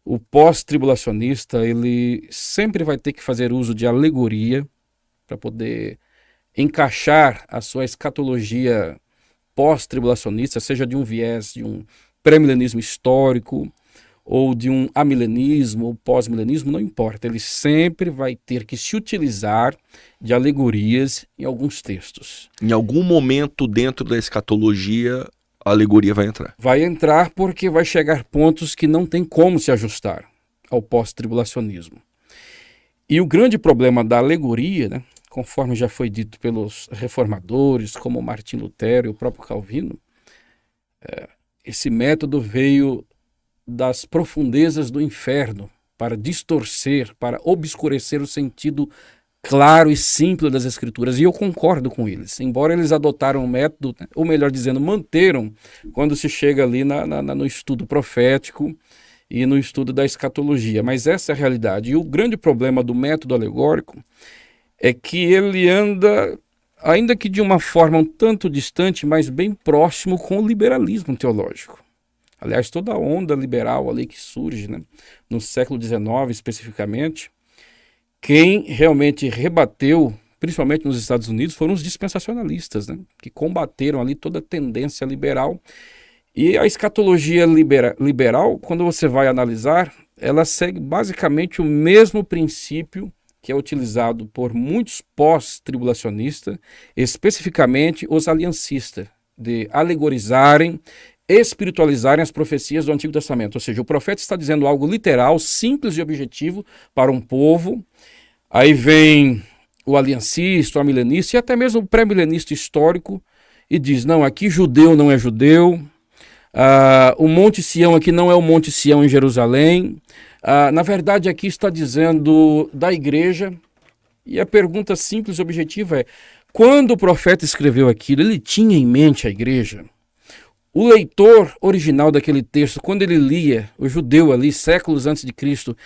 O pós-tribulacionista, ele sempre vai ter que fazer uso de alegoria para poder encaixar a sua escatologia pós-tribulacionista, seja de um viés de um pré-milenismo histórico ou de um amilenismo ou pós-milenismo, não importa. Ele sempre vai ter que se utilizar de alegorias em alguns textos. Em algum momento dentro da escatologia, a alegoria vai entrar. Vai entrar porque vai chegar pontos que não tem como se ajustar ao pós-tribulacionismo. E o grande problema da alegoria, né, conforme já foi dito pelos reformadores, como Martim Lutero e o próprio Calvino, esse método veio das profundezas do inferno, para distorcer, para obscurecer o sentido claro e simples das Escrituras. E eu concordo com eles. Embora eles adotaram um método, ou melhor dizendo, manteram, quando se chega ali no estudo profético e no estudo da escatologia. Mas essa é a realidade. E o grande problema do método alegórico é que ele anda, ainda que de uma forma um tanto distante, mas bem próximo com o liberalismo teológico. Aliás, toda a onda liberal ali que surge, né, no século XIX especificamente, quem realmente rebateu, principalmente nos Estados Unidos, foram os dispensacionalistas, né, que combateram ali toda a tendência liberal. E a escatologia liberal, quando você vai analisar, ela segue basicamente o mesmo princípio que é utilizado por muitos pós-tribulacionistas, especificamente os aliancistas, de alegorizarem, espiritualizarem as profecias do Antigo Testamento. Ou seja, o profeta está dizendo algo literal, simples e objetivo para um povo. Aí vem o aliancista, o amilenista e até mesmo o pré-milenista histórico e diz, não, aqui judeu não é judeu, o Monte Sião aqui não é o Monte Sião em Jerusalém. Na verdade, aqui está dizendo da igreja. E a pergunta simples e objetiva é, quando o profeta escreveu aquilo, ele tinha em mente a igreja? O leitor original daquele texto, quando ele lia, o judeu ali, séculos antes de Cristo,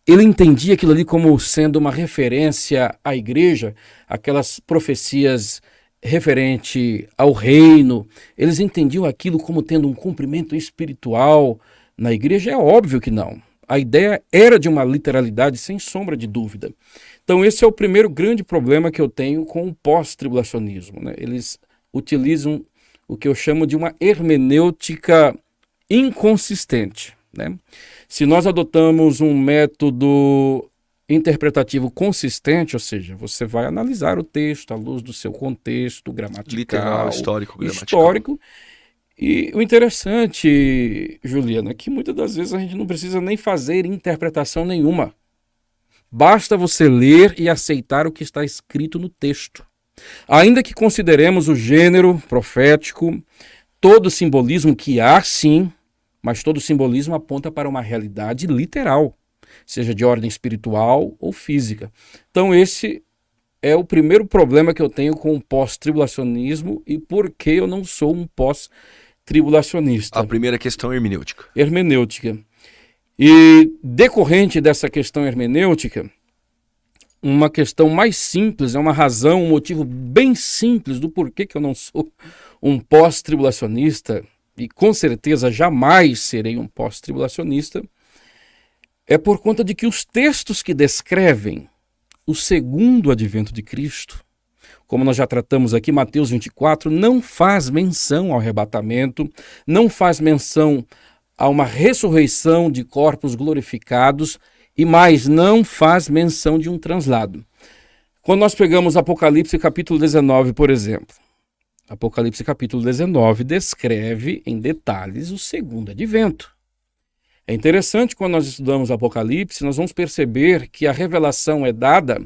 ele entendia aquilo ali como sendo uma referência à igreja, aquelas profecias referente ao reino, eles entendiam aquilo como tendo um cumprimento espiritual na igreja? É óbvio que não. A ideia era de uma literalidade sem sombra de dúvida. Então esse é o primeiro grande problema que eu tenho com o pós-tribulacionismo, né? Eles utilizam o que eu chamo de uma hermenêutica inconsistente, né? Se nós adotamos um método interpretativo consistente, ou seja, você vai analisar o texto à luz do seu contexto gramatical, literal, histórico. E o interessante, Juliana, é que muitas das vezes a gente não precisa nem fazer interpretação nenhuma. Basta você ler e aceitar o que está escrito no texto. Ainda que consideremos o gênero profético, todo simbolismo que há, sim, mas todo simbolismo aponta para uma realidade literal, seja de ordem espiritual ou física. Então esse é o primeiro problema que eu tenho com o pós-tribulacionismo e por que eu não sou um pós-tribulacionista. A primeira questão é hermenêutica. Hermenêutica. E decorrente dessa questão hermenêutica, uma questão mais simples, é uma razão, um motivo bem simples do porquê que eu não sou um pós-tribulacionista, e com certeza jamais serei um pós-tribulacionista, é por conta de que os textos que descrevem o segundo advento de Cristo, como nós já tratamos aqui, Mateus 24, não faz menção ao arrebatamento, não faz menção a uma ressurreição de corpos glorificados e mais, não faz menção de um translado. Quando nós pegamos Apocalipse capítulo 19, por exemplo, Apocalipse capítulo 19 descreve em detalhes o segundo advento. É interessante quando nós estudamos Apocalipse, nós vamos perceber que a revelação é dada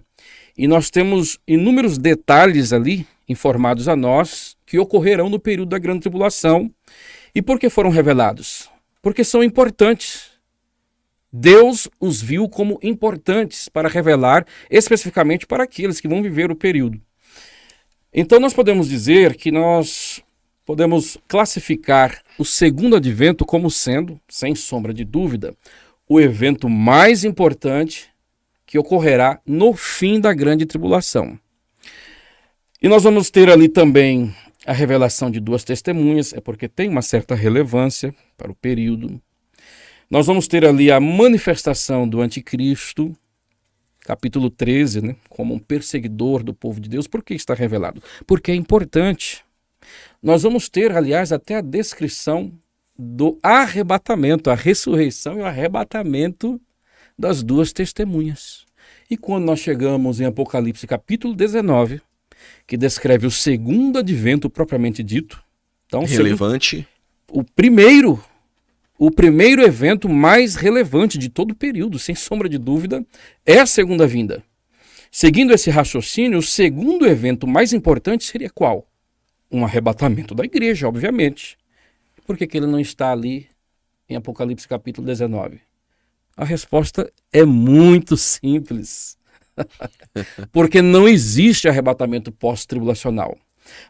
e nós temos inúmeros detalhes ali informados a nós que ocorrerão no período da grande tribulação. E por que foram revelados? Porque são importantes. Deus os viu como importantes para revelar especificamente para aqueles que vão viver o período. Então nós podemos dizer que nós podemos classificar o segundo advento como sendo, sem sombra de dúvida, o evento mais importante que ocorrerá no fim da grande tribulação. E nós vamos ter ali também a revelação de duas testemunhas, é porque tem uma certa relevância para o período. Nós vamos ter ali a manifestação do anticristo, capítulo 13, né, como um perseguidor do povo de Deus. Por que está revelado? Porque é importante. Nós vamos ter, aliás, até a descrição do arrebatamento, a ressurreição e o arrebatamento das duas testemunhas. E quando nós chegamos em Apocalipse capítulo 19, que descreve o segundo advento propriamente dito, então relevante, o primeiro evento mais relevante de todo o período, sem sombra de dúvida, é a segunda vinda. Seguindo esse raciocínio, o segundo evento mais importante seria qual? Um arrebatamento da igreja, obviamente. Por que ele não está ali em Apocalipse capítulo 19? A resposta é muito simples. Porque não existe arrebatamento pós-tribulacional.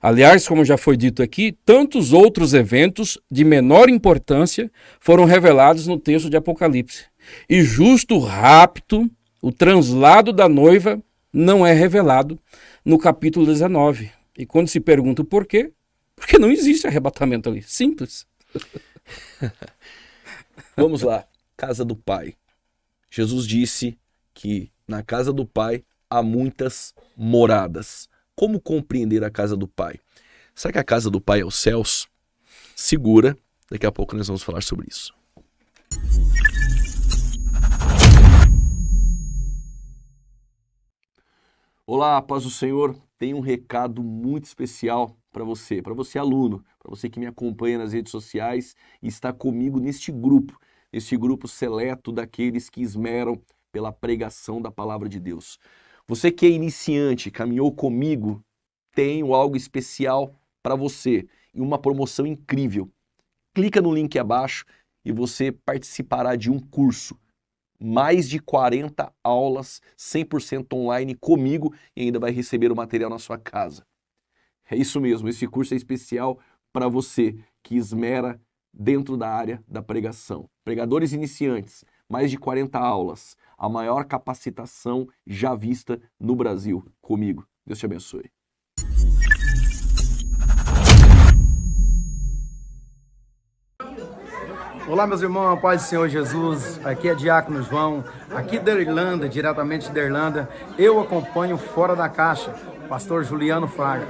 Aliás, como já foi dito aqui, tantos outros eventos de menor importância foram revelados no texto de Apocalipse. E justo o rapto, o translado da noiva, não é revelado no capítulo 19. E quando se pergunta o porquê, porque não existe arrebatamento ali. Simples. Vamos lá. Casa do Pai. Jesus disse que na casa do Pai há muitas moradas. Como compreender a casa do Pai? Será que a casa do Pai é os céus? Segura, daqui a pouco nós vamos falar sobre isso. Olá, paz do Senhor. Tenho um recado muito especial para você aluno, para você que me acompanha nas redes sociais e está comigo neste grupo seleto daqueles que esmeram pela pregação da palavra de Deus. Você que é iniciante, caminhou comigo, tenho algo especial para você e uma promoção incrível. Clica no link abaixo e você participará de um curso. Mais de 40 aulas 100% online comigo e ainda vai receber o material na sua casa. É isso mesmo, esse curso é especial para você que esmera dentro da área da pregação. Pregadores iniciantes, mais de 40 aulas, a maior capacitação já vista no Brasil. Comigo. Deus te abençoe. Olá, meus irmãos, a paz do Senhor Jesus. Aqui é Diácono João, aqui da Irlanda, diretamente da Irlanda. Eu acompanho Fora da Caixa, pastor Juliano Fraga.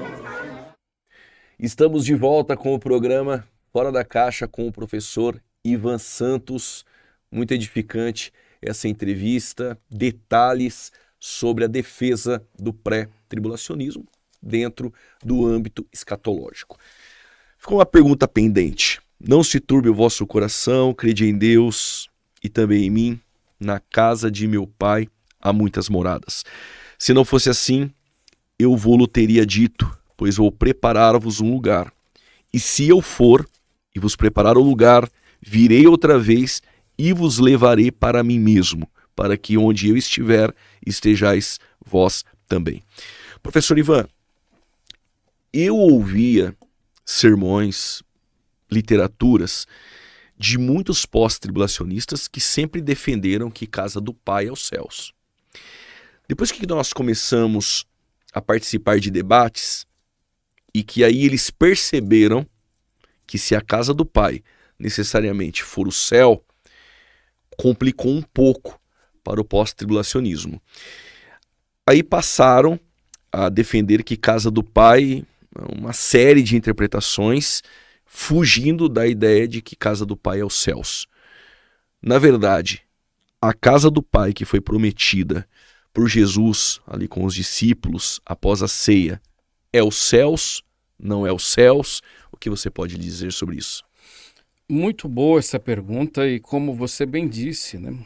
Estamos de volta com o programa Fora da Caixa com o professor Ivan Santos. Muito edificante essa entrevista, detalhes sobre a defesa do pré-tribulacionismo dentro do âmbito escatológico. Ficou uma pergunta pendente. Não se turbe o vosso coração, crede em Deus e também em mim. Na casa de meu pai há muitas moradas. Se não fosse assim, eu vou-lo teria dito, pois vou preparar-vos um lugar. E se eu for e vos preparar o lugar, virei outra vez e vos levarei para mim mesmo, para que onde eu estiver, estejais vós também. Professor Ivan, eu ouvia sermões, literaturas de muitos pós-tribulacionistas que sempre defenderam que casa do Pai é os céus. Depois que nós começamos a participar de debates e que aí eles perceberam que se a casa do Pai necessariamente for o céu, complicou um pouco para o pós-tribulacionismo. Aí passaram a defender que casa do Pai, uma série de interpretações, fugindo da ideia de que casa do Pai é os céus. Na verdade, a casa do Pai que foi prometida por Jesus, ali com os discípulos, após a ceia, é os céus, não é os céus? O que você pode dizer sobre isso? Muito boa essa pergunta e como você bem disse, né?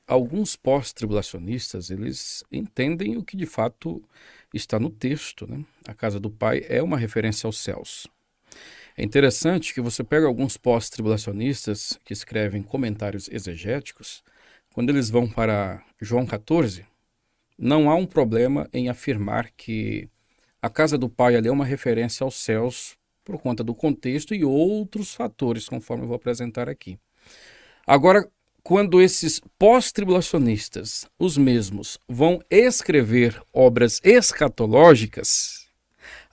Alguns pós-tribulacionistas, eles entendem o que de fato está no texto, né? A casa do Pai é uma referência aos céus. É interessante que você pega alguns pós-tribulacionistas que escrevem comentários exegéticos, quando eles vão para João 14, não há um problema em afirmar que a casa do Pai ali é uma referência aos céus por conta do contexto e outros fatores, conforme eu vou apresentar aqui. Agora, quando esses pós-tribulacionistas, os mesmos, vão escrever obras escatológicas,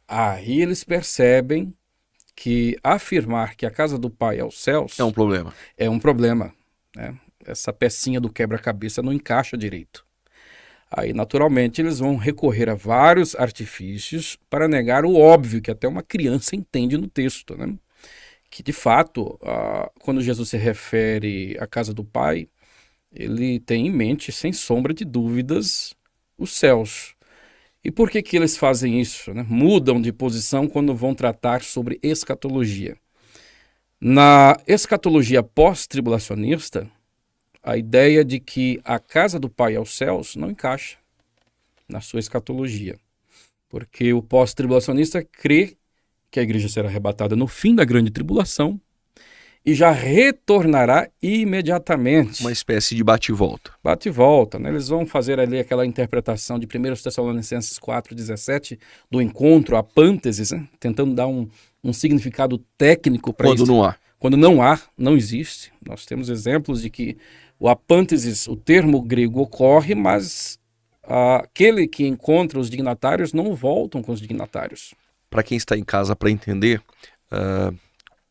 aí eles percebem que afirmar que a casa do Pai é os céus... É um problema. É um problema, né? Essa pecinha do quebra-cabeça não encaixa direito. Aí, naturalmente, eles vão recorrer a vários artifícios para negar o óbvio que até uma criança entende no texto, né? Que, de fato, quando Jesus se refere à casa do Pai, ele tem em mente, sem sombra de dúvidas, os céus. E por que que eles fazem isso, né? Mudam de posição quando vão tratar sobre escatologia. Na escatologia pós-tribulacionista, a ideia de que a casa do Pai é os céus não encaixa na sua escatologia. Porque o pós-tribulacionista crê que a igreja será arrebatada no fim da grande tribulação e já retornará imediatamente. Uma espécie de bate e volta. Bate e volta, né? Eles vão fazer ali aquela interpretação de 1 Tessalonicenses 4,17 do encontro, a pântesis, né? Tentando dar um significado técnico para isso. Quando não há. Quando não há, não existe. Nós temos exemplos de que o apântesis, o termo grego, ocorre, mas aquele que encontra os dignatários não voltam com os dignatários. Para quem está em casa para entender,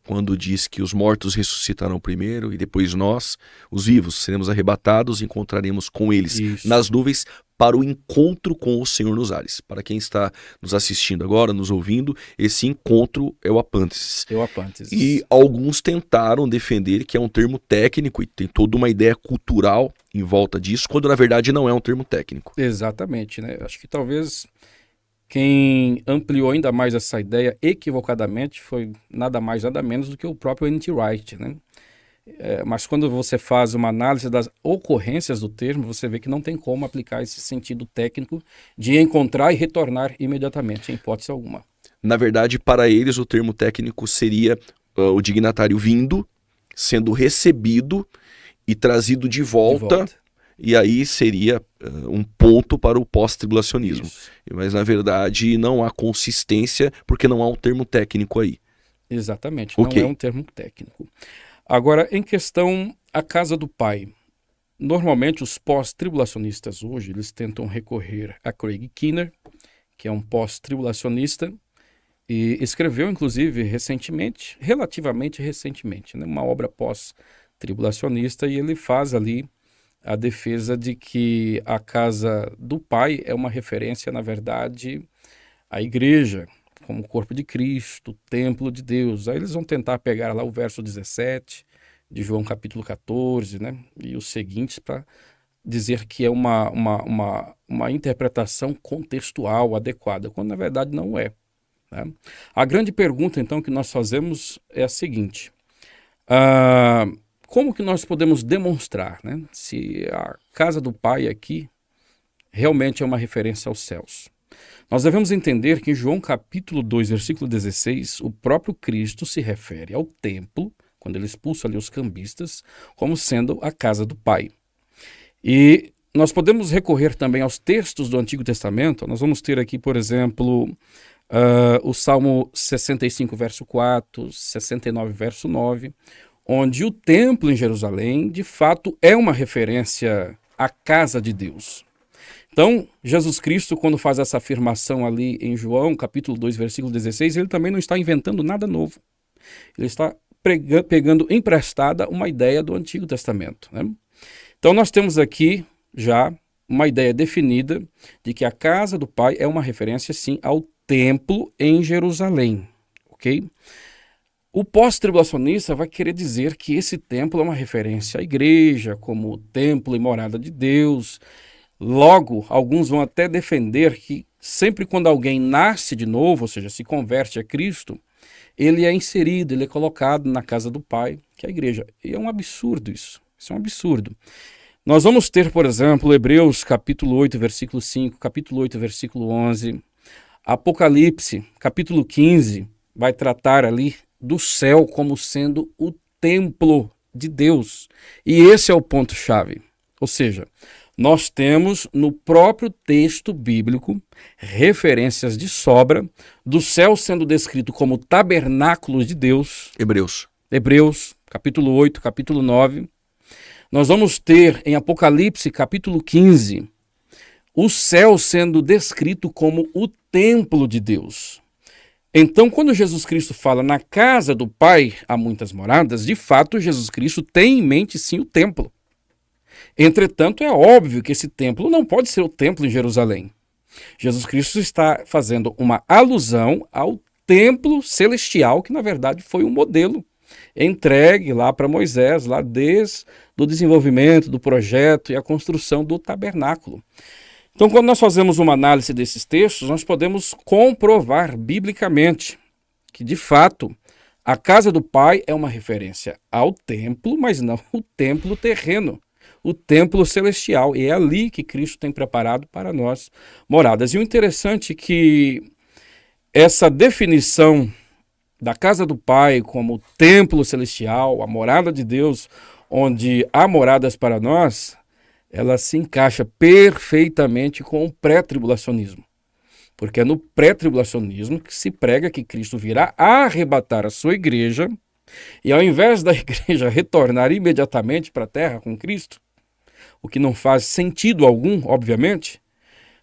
quando diz que os mortos ressuscitarão primeiro e depois nós, os vivos, seremos arrebatados e encontraremos com eles nas nuvens para o encontro com o Senhor nos ares. Para quem está nos assistindo agora, nos ouvindo, esse encontro é o apântesis. É o apântesis. E alguns tentaram defender que é um termo técnico e tem toda uma ideia cultural em volta disso, quando na verdade não é um termo técnico. Exatamente, né? Acho que talvez quem ampliou ainda mais essa ideia equivocadamente foi nada mais, nada menos do que o próprio N.T. Wright, né? Mas quando você faz uma análise das ocorrências do termo, você vê que não tem como aplicar esse sentido técnico de encontrar e retornar imediatamente, em hipótese alguma. Na verdade, para eles, o termo técnico seria o dignatário vindo, sendo recebido e trazido de volta. E aí seria um ponto para o pós-tribulacionismo. Mas, na verdade, não há consistência porque não há um termo técnico aí. Exatamente, não é um termo técnico. Agora, em questão, a casa do Pai. Normalmente, os pós-tribulacionistas hoje, eles tentam recorrer a Craig Keener, que é um pós-tribulacionista, e escreveu, inclusive, recentemente, relativamente recentemente, né, uma obra pós-tribulacionista, e ele faz ali a defesa de que a casa do Pai é uma referência, na verdade, à igreja, como o corpo de Cristo, o templo de Deus. Aí eles vão tentar pegar lá o verso 17 de João capítulo 14, né, e os seguintes para dizer que é uma interpretação contextual adequada, quando na verdade não é. Né? A grande pergunta, então, que nós fazemos é a seguinte: como que nós podemos demonstrar, né, se a casa do Pai aqui realmente é uma referência aos céus? Nós devemos entender que em João capítulo 2, versículo 16, o próprio Cristo se refere ao templo, quando ele expulsa ali os cambistas, como sendo a casa do Pai. E nós podemos recorrer também aos textos do Antigo Testamento. Nós vamos ter aqui, por exemplo, o Salmo 65, verso 4, 69, verso 9, onde o templo em Jerusalém, de fato, é uma referência à casa de Deus. Então, Jesus Cristo, quando faz essa afirmação ali em João, capítulo 2, versículo 16, ele também não está inventando nada novo. Ele está pegando emprestada uma ideia do Antigo Testamento. Né? Então, nós temos aqui já uma ideia definida de que a casa do Pai é uma referência, sim, ao templo em Jerusalém. Ok? O pós-tribulacionista vai querer dizer que esse templo é uma referência à igreja, como templo e morada de Deus. Logo, alguns vão até defender que sempre quando alguém nasce de novo, ou seja, se converte a Cristo, ele é inserido, ele é colocado na casa do Pai, que é a igreja. E é um absurdo isso. Isso é um absurdo. Nós vamos ter, por exemplo, Hebreus capítulo 8, versículo 5, capítulo 8, versículo 11, Apocalipse, capítulo 15, vai tratar ali do céu como sendo o templo de Deus. E esse é o ponto-chave. Ou seja, nós temos no próprio texto bíblico referências de sobra do céu sendo descrito como tabernáculo de Deus. Hebreus, capítulo 8, capítulo 9. Nós vamos ter em Apocalipse, capítulo 15, o céu sendo descrito como o templo de Deus. Então, quando Jesus Cristo fala na casa do Pai há muitas moradas, de fato, Jesus Cristo tem em mente, sim, o templo. Entretanto, é óbvio que esse templo não pode ser o templo em Jerusalém. Jesus Cristo está fazendo uma alusão ao templo celestial, que na verdade foi um modelo entregue lá para Moisés, lá desde o desenvolvimento do projeto e a construção do tabernáculo. Então, quando nós fazemos uma análise desses textos, nós podemos comprovar biblicamente que, de fato, a casa do Pai é uma referência ao templo, mas não o templo terreno, o templo celestial. E é ali que Cristo tem preparado para nós moradas. E o interessante é que essa definição da casa do Pai como templo celestial, a morada de Deus, onde há moradas para nós, ela se encaixa perfeitamente com o pré-tribulacionismo. Porque é no pré-tribulacionismo que se prega que Cristo virá arrebatar a sua igreja, e ao invés da igreja retornar imediatamente para a terra com Cristo, o que não faz sentido algum, obviamente,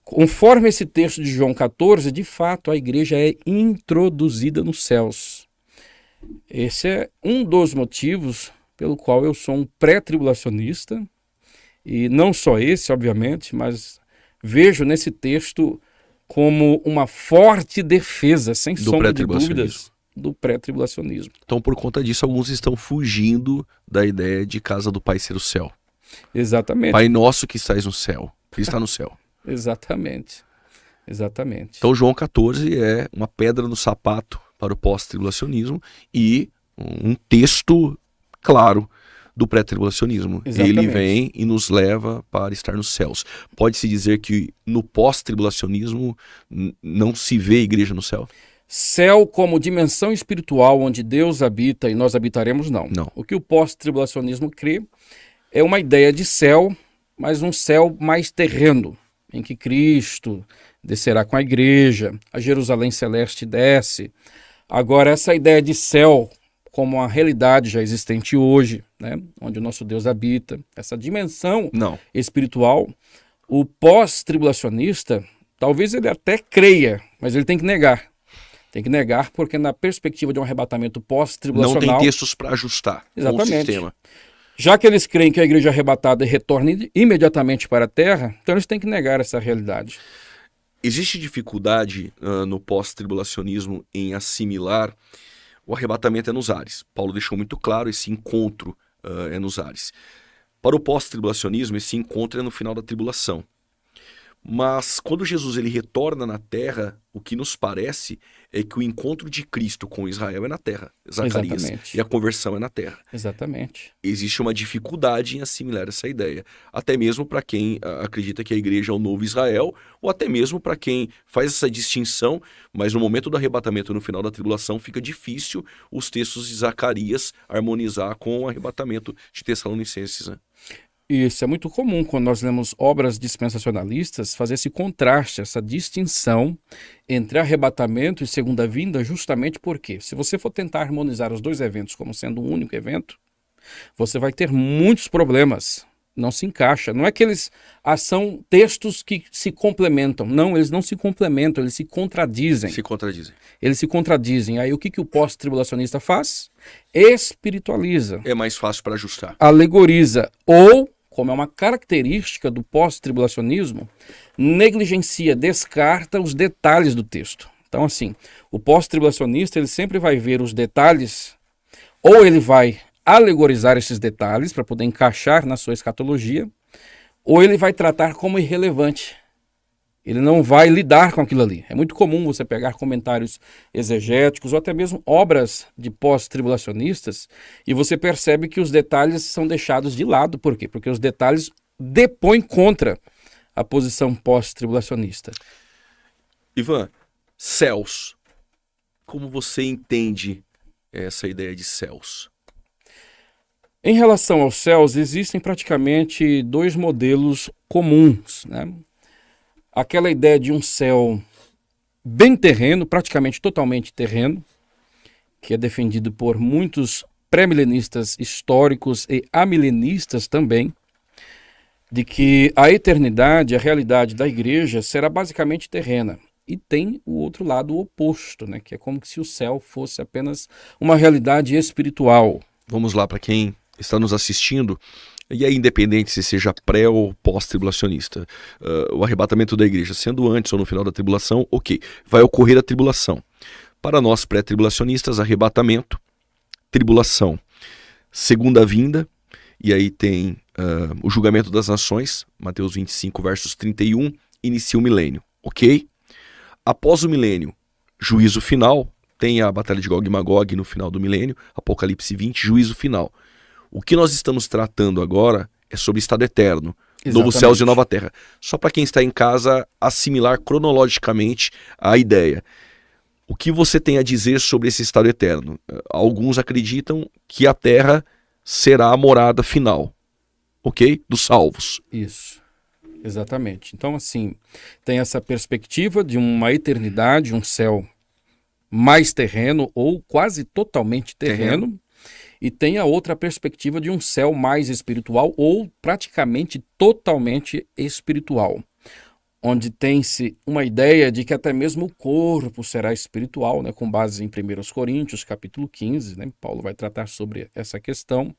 conforme esse texto de João 14, de fato a igreja é introduzida nos céus. Esse é um dos motivos pelo qual eu sou um pré-tribulacionista, e não só esse, obviamente, mas vejo nesse texto como uma forte defesa, sem sombra de dúvidas, do pré-tribulacionismo. Então, por conta disso, alguns estão fugindo da ideia de casa do Pai ser o céu. Exatamente. Pai nosso que estás no céu. Ele está no céu. Exatamente. Exatamente. Então, João 14 é uma pedra no sapato para o pós-tribulacionismo e um texto claro do pré-tribulacionismo. Ele vem e nos leva para estar nos céus. Pode-se dizer que no pós-tribulacionismo não se vê igreja no céu? Céu como dimensão espiritual onde Deus habita e nós habitaremos, não. O que o pós-tribulacionismo crê é uma ideia de céu, mas um céu mais terreno, em que Cristo descerá com a igreja, a Jerusalém celeste desce. Agora, essa ideia de céu como uma realidade já existente hoje, né, onde o nosso Deus habita, essa dimensão espiritual, o pós-tribulacionista, talvez ele até creia, mas ele tem que negar. Tem que negar porque na perspectiva de um arrebatamento pós-tribulacional... Não tem textos para ajustar com o sistema. Já que eles creem que a igreja arrebatada retorne imediatamente para a terra, então eles têm que negar essa realidade. Existe dificuldade no pós-tribulacionismo em assimilar o arrebatamento é nos ares. Paulo deixou muito claro, esse encontro é nos ares. Para o pós-tribulacionismo, esse encontro é no final da tribulação. Mas quando Jesus ele retorna na terra, o que nos parece é que o encontro de Cristo com Israel é na terra, Zacarias, e a conversão é na terra. Exatamente. Existe uma dificuldade em assimilar essa ideia, até mesmo para quem acredita que a igreja é o novo Israel, ou até mesmo para quem faz essa distinção, mas no momento do arrebatamento, no final da tribulação, fica difícil os textos de Zacarias harmonizar com o arrebatamento de Tessalonicenses, né? Isso é muito comum quando nós lemos obras dispensacionalistas, fazer esse contraste, essa distinção entre arrebatamento e segunda vinda, justamente porque, se você for tentar harmonizar os dois eventos como sendo um único evento, você vai ter muitos problemas. Não se encaixa. Não é que eles são textos que se complementam. Não, eles não se complementam, eles se contradizem. Se contradizem. Eles se contradizem. Aí o que o pós-tribulacionista faz? Espiritualiza. É mais fácil para ajustar. Alegoriza. Ou, como é uma característica do pós-tribulacionismo, negligencia, descarta os detalhes do texto. Então, assim, o pós-tribulacionista ele sempre vai ver os detalhes, ou ele vai alegorizar esses detalhes para poder encaixar na sua escatologia, ou ele vai tratar como irrelevante. Ele não vai lidar com aquilo ali. É muito comum você pegar comentários exegéticos ou até mesmo obras de pós-tribulacionistas e você percebe que os detalhes são deixados de lado. Por quê? Porque os detalhes depõem contra a posição pós-tribulacionista. Ivan, céus. Como você entende essa ideia de céus? Em relação aos céus, existem praticamente dois modelos comuns, né? Aquela ideia de um céu bem terreno, praticamente totalmente terreno, que é defendido por muitos pré-milenistas históricos e amilenistas também, de que a eternidade, a realidade da igreja, será basicamente terrena. E tem o outro lado oposto, né? Que é como se o céu fosse apenas uma realidade espiritual. Vamos lá, para quem está nos assistindo, e é independente se seja pré ou pós-tribulacionista, o arrebatamento da igreja, sendo antes ou no final da tribulação, ok, vai ocorrer a tribulação. Para nós pré-tribulacionistas, arrebatamento, tribulação, segunda vinda, e aí tem o julgamento das nações, Mateus 25, versos 31, inicia o milênio, ok? Após o milênio, juízo final, tem a batalha de Gog e Magog no final do milênio, Apocalipse 20, juízo final. O que nós estamos tratando agora é sobre estado eterno, novos céus e nova terra. Só para quem está em casa assimilar cronologicamente a ideia. O que você tem a dizer sobre esse estado eterno? Alguns acreditam que a terra será a morada final, ok? Dos salvos. Isso, exatamente. Então, assim, tem essa perspectiva de uma eternidade, um céu mais terreno ou quase totalmente terreno. E tem a outra perspectiva de um céu mais espiritual ou praticamente totalmente espiritual, onde tem-se uma ideia de que até mesmo o corpo será espiritual, né, com base em 1 Coríntios, capítulo 15, né, Paulo vai tratar sobre essa questão.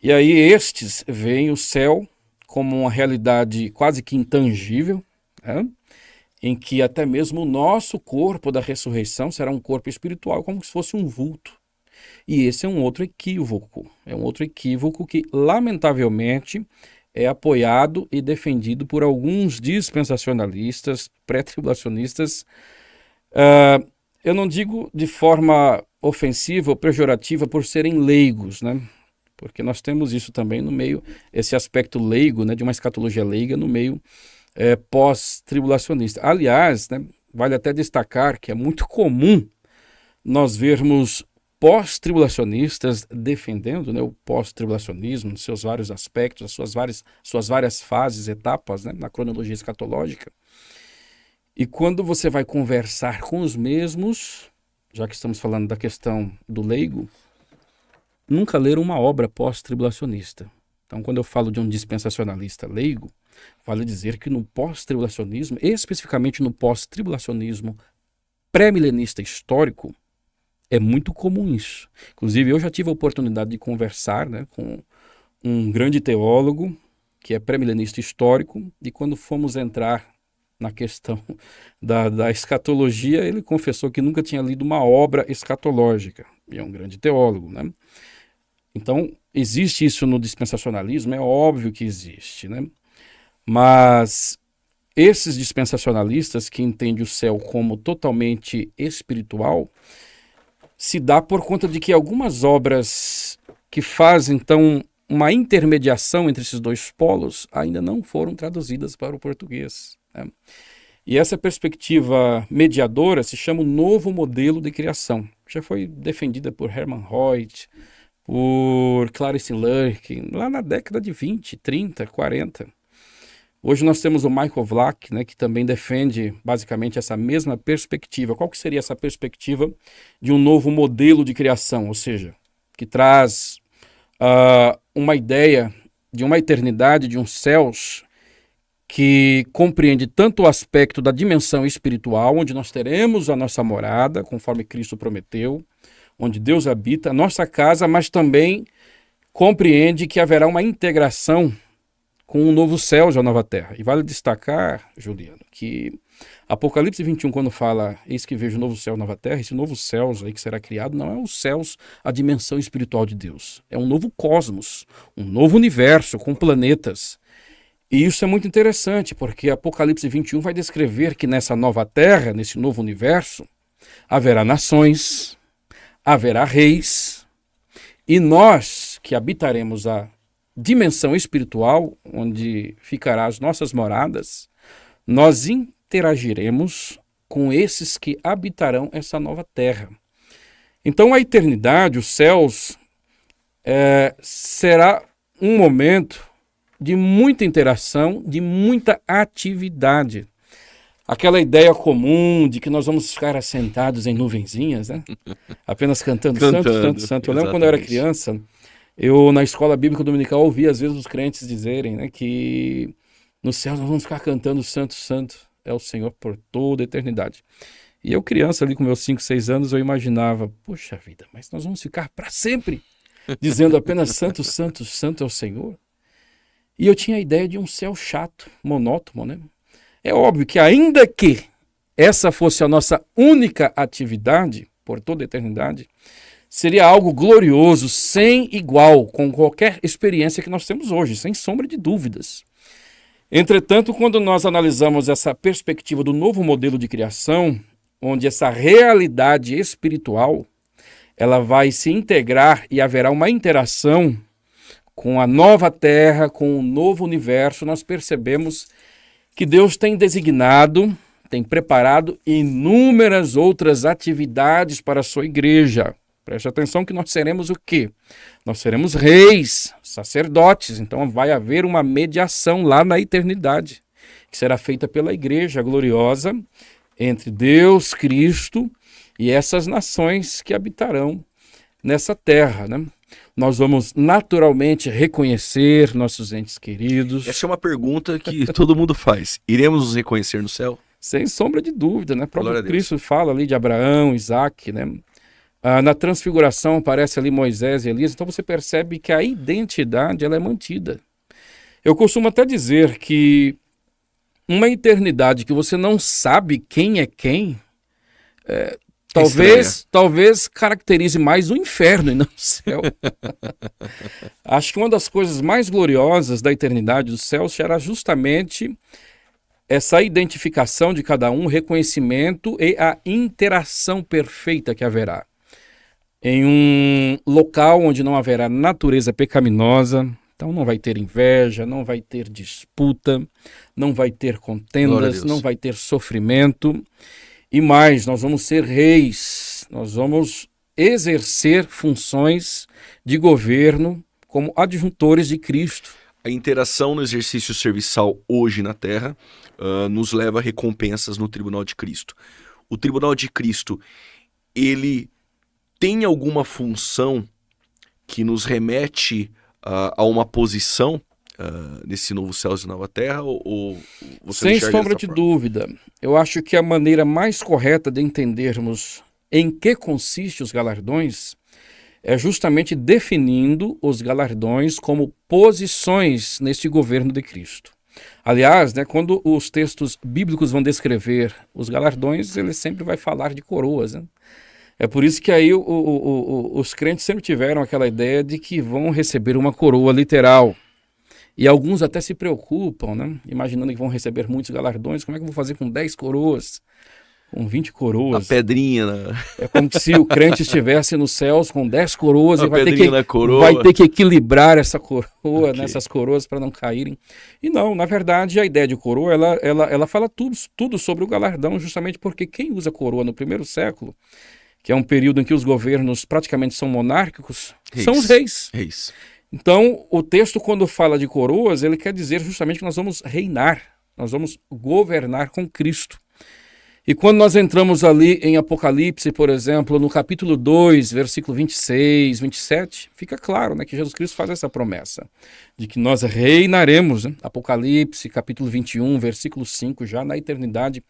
E aí estes veem o céu como uma realidade quase que intangível, né, em que até mesmo o nosso corpo da ressurreição será um corpo espiritual, como se fosse um vulto. E esse é um outro equívoco que, lamentavelmente, é apoiado e defendido por alguns dispensacionalistas, pré-tribulacionistas. Eu não digo de forma ofensiva ou pejorativa por serem leigos, né? Porque nós temos isso também no meio, esse aspecto leigo, né, de uma escatologia leiga no meio pós-tribulacionista. Aliás, né, vale até destacar que é muito comum nós vermos pós-tribulacionistas defendendo, né, o pós-tribulacionismo nos seus vários aspectos, as suas várias fases, etapas, né, na cronologia escatológica. E quando você vai conversar com os mesmos, já que estamos falando da questão do leigo, nunca leram uma obra pós-tribulacionista. Então, quando eu falo de um dispensacionalista leigo, vale dizer que no pós-tribulacionismo, especificamente no pós-tribulacionismo pré-milenista histórico, é muito comum isso. Inclusive, eu já tive a oportunidade de conversar, né, com um grande teólogo, que é pré-milenista histórico, e quando fomos entrar na questão da escatologia, ele confessou que nunca tinha lido uma obra escatológica. E é um grande teólogo, né? Então, existe isso no dispensacionalismo? É óbvio que existe, né? Mas esses dispensacionalistas que entendem o céu como totalmente espiritual, se dá por conta de que algumas obras que fazem, então, uma intermediação entre esses dois polos ainda não foram traduzidas para o português, né? E essa perspectiva mediadora se chama o novo modelo de criação. Já foi defendida por Hermann Hoyt, por Clarice Lurk, lá na década de 20, 30, 40. Hoje nós temos o Michael Vlach, né, que também defende basicamente essa mesma perspectiva. Qual que seria essa perspectiva de um novo modelo de criação? Ou seja, que traz uma ideia de uma eternidade, de uns céus, que compreende tanto o aspecto da dimensão espiritual, onde nós teremos a nossa morada, conforme Cristo prometeu, onde Deus habita, a nossa casa, mas também compreende que haverá uma integração com um novo céu e a nova terra. E vale destacar, Juliano, que Apocalipse 21, quando fala, eis que vejo novo céu e nova terra, esse novo céu aí que será criado não é os céus, a dimensão espiritual de Deus. É um novo cosmos, um novo universo com planetas. E isso é muito interessante, porque Apocalipse 21 vai descrever que nessa nova terra, nesse novo universo, haverá nações, haverá reis, e nós que habitaremos a dimensão espiritual, onde ficará as nossas moradas, nós interagiremos com esses que habitarão essa nova terra. Então a eternidade, os céus, será um momento de muita interação, de muita atividade. Aquela ideia comum de que nós vamos ficar assentados em nuvenzinhas, né? Apenas cantando santo, santo, santo. Eu lembro quando eu era criança, eu na escola bíblica dominical ouvia às vezes os crentes dizerem, né, que nos céus nós vamos ficar cantando santo, santo é o Senhor por toda a eternidade. E eu criança ali com meus 5, 6 anos, eu imaginava, puxa vida, mas nós vamos ficar para sempre dizendo apenas santo, santo, santo é o Senhor? E eu tinha a ideia de um céu chato, monótono, né? É óbvio que ainda que essa fosse a nossa única atividade por toda a eternidade, seria algo glorioso, sem igual, com qualquer experiência que nós temos hoje, sem sombra de dúvidas. Entretanto, quando nós analisamos essa perspectiva do novo modelo de criação, onde essa realidade espiritual, ela vai se integrar e haverá uma interação com a nova terra, com o novo universo, nós percebemos que Deus tem designado tem preparado inúmeras outras atividades para a sua igreja. Preste atenção que nós seremos o quê? Nós seremos reis, sacerdotes, então vai haver uma mediação lá na eternidade, que será feita pela igreja gloriosa entre Deus, Cristo e essas nações que habitarão nessa terra, né? Nós vamos naturalmente reconhecer nossos entes queridos. Essa é uma pergunta que todo mundo faz. Iremos nos reconhecer no céu? Sem sombra de dúvida, né? O Glória a próprio Deus. Cristo fala ali de Abraão, Isaac, né? Na transfiguração aparece ali Moisés e Elias, então você percebe que a identidade ela é mantida. Eu costumo até dizer que uma eternidade que você não sabe quem é quem, talvez caracterize mais o inferno e não o céu. Acho que uma das coisas mais gloriosas da eternidade do céu será justamente essa identificação de cada um, o reconhecimento e a interação perfeita que haverá. Em um local onde não haverá natureza pecaminosa, então não vai ter inveja, não vai ter disputa, não vai ter Glória a contendas, Deus. não vai ter sofrimento. E mais, nós vamos ser reis, nós vamos exercer funções de governo como adjuntores de Cristo. A interação no exercício serviçal hoje na Terra nos leva a recompensas no Tribunal de Cristo. O Tribunal de Cristo, ele tem alguma função que nos remete a uma posição nesse novo céu e nova terra? Ou você Sem enxerga sombra dessa de forma? dúvida, eu acho que a maneira mais correta de entendermos em que consistem os galardões é justamente definindo os galardões como posições neste governo de Cristo. Aliás, né, quando os textos bíblicos vão descrever os galardões, ele sempre vai falar de coroas, né? É por isso que aí os crentes sempre tiveram aquela ideia de que vão receber uma coroa literal. E alguns até se preocupam, né? Imaginando que vão receber muitos galardões. Como é que eu vou fazer com 10 coroas? Com 20 A coroas? pedrinha na... É como se o crente estivesse nos céus com 10 coroas A e vai ter, pedrinha na coroa. vai ter que equilibrar essa coroa, Ok. nessas coroas para não caírem. E não, na verdade, a ideia de coroa, ela fala tudo sobre o galardão, justamente porque quem usa coroa no primeiro século, que é um período em que os governos praticamente são monárquicos, são os reis. Reis. Então, o texto, quando fala de coroas, ele quer dizer justamente que nós vamos reinar, nós vamos governar com Cristo. E quando nós entramos ali em Apocalipse, por exemplo, no capítulo 2, versículo 26, 27, fica claro, né, que Jesus Cristo faz essa promessa de que nós reinaremos, né? Apocalipse, capítulo 21, versículo 5, já na eternidade.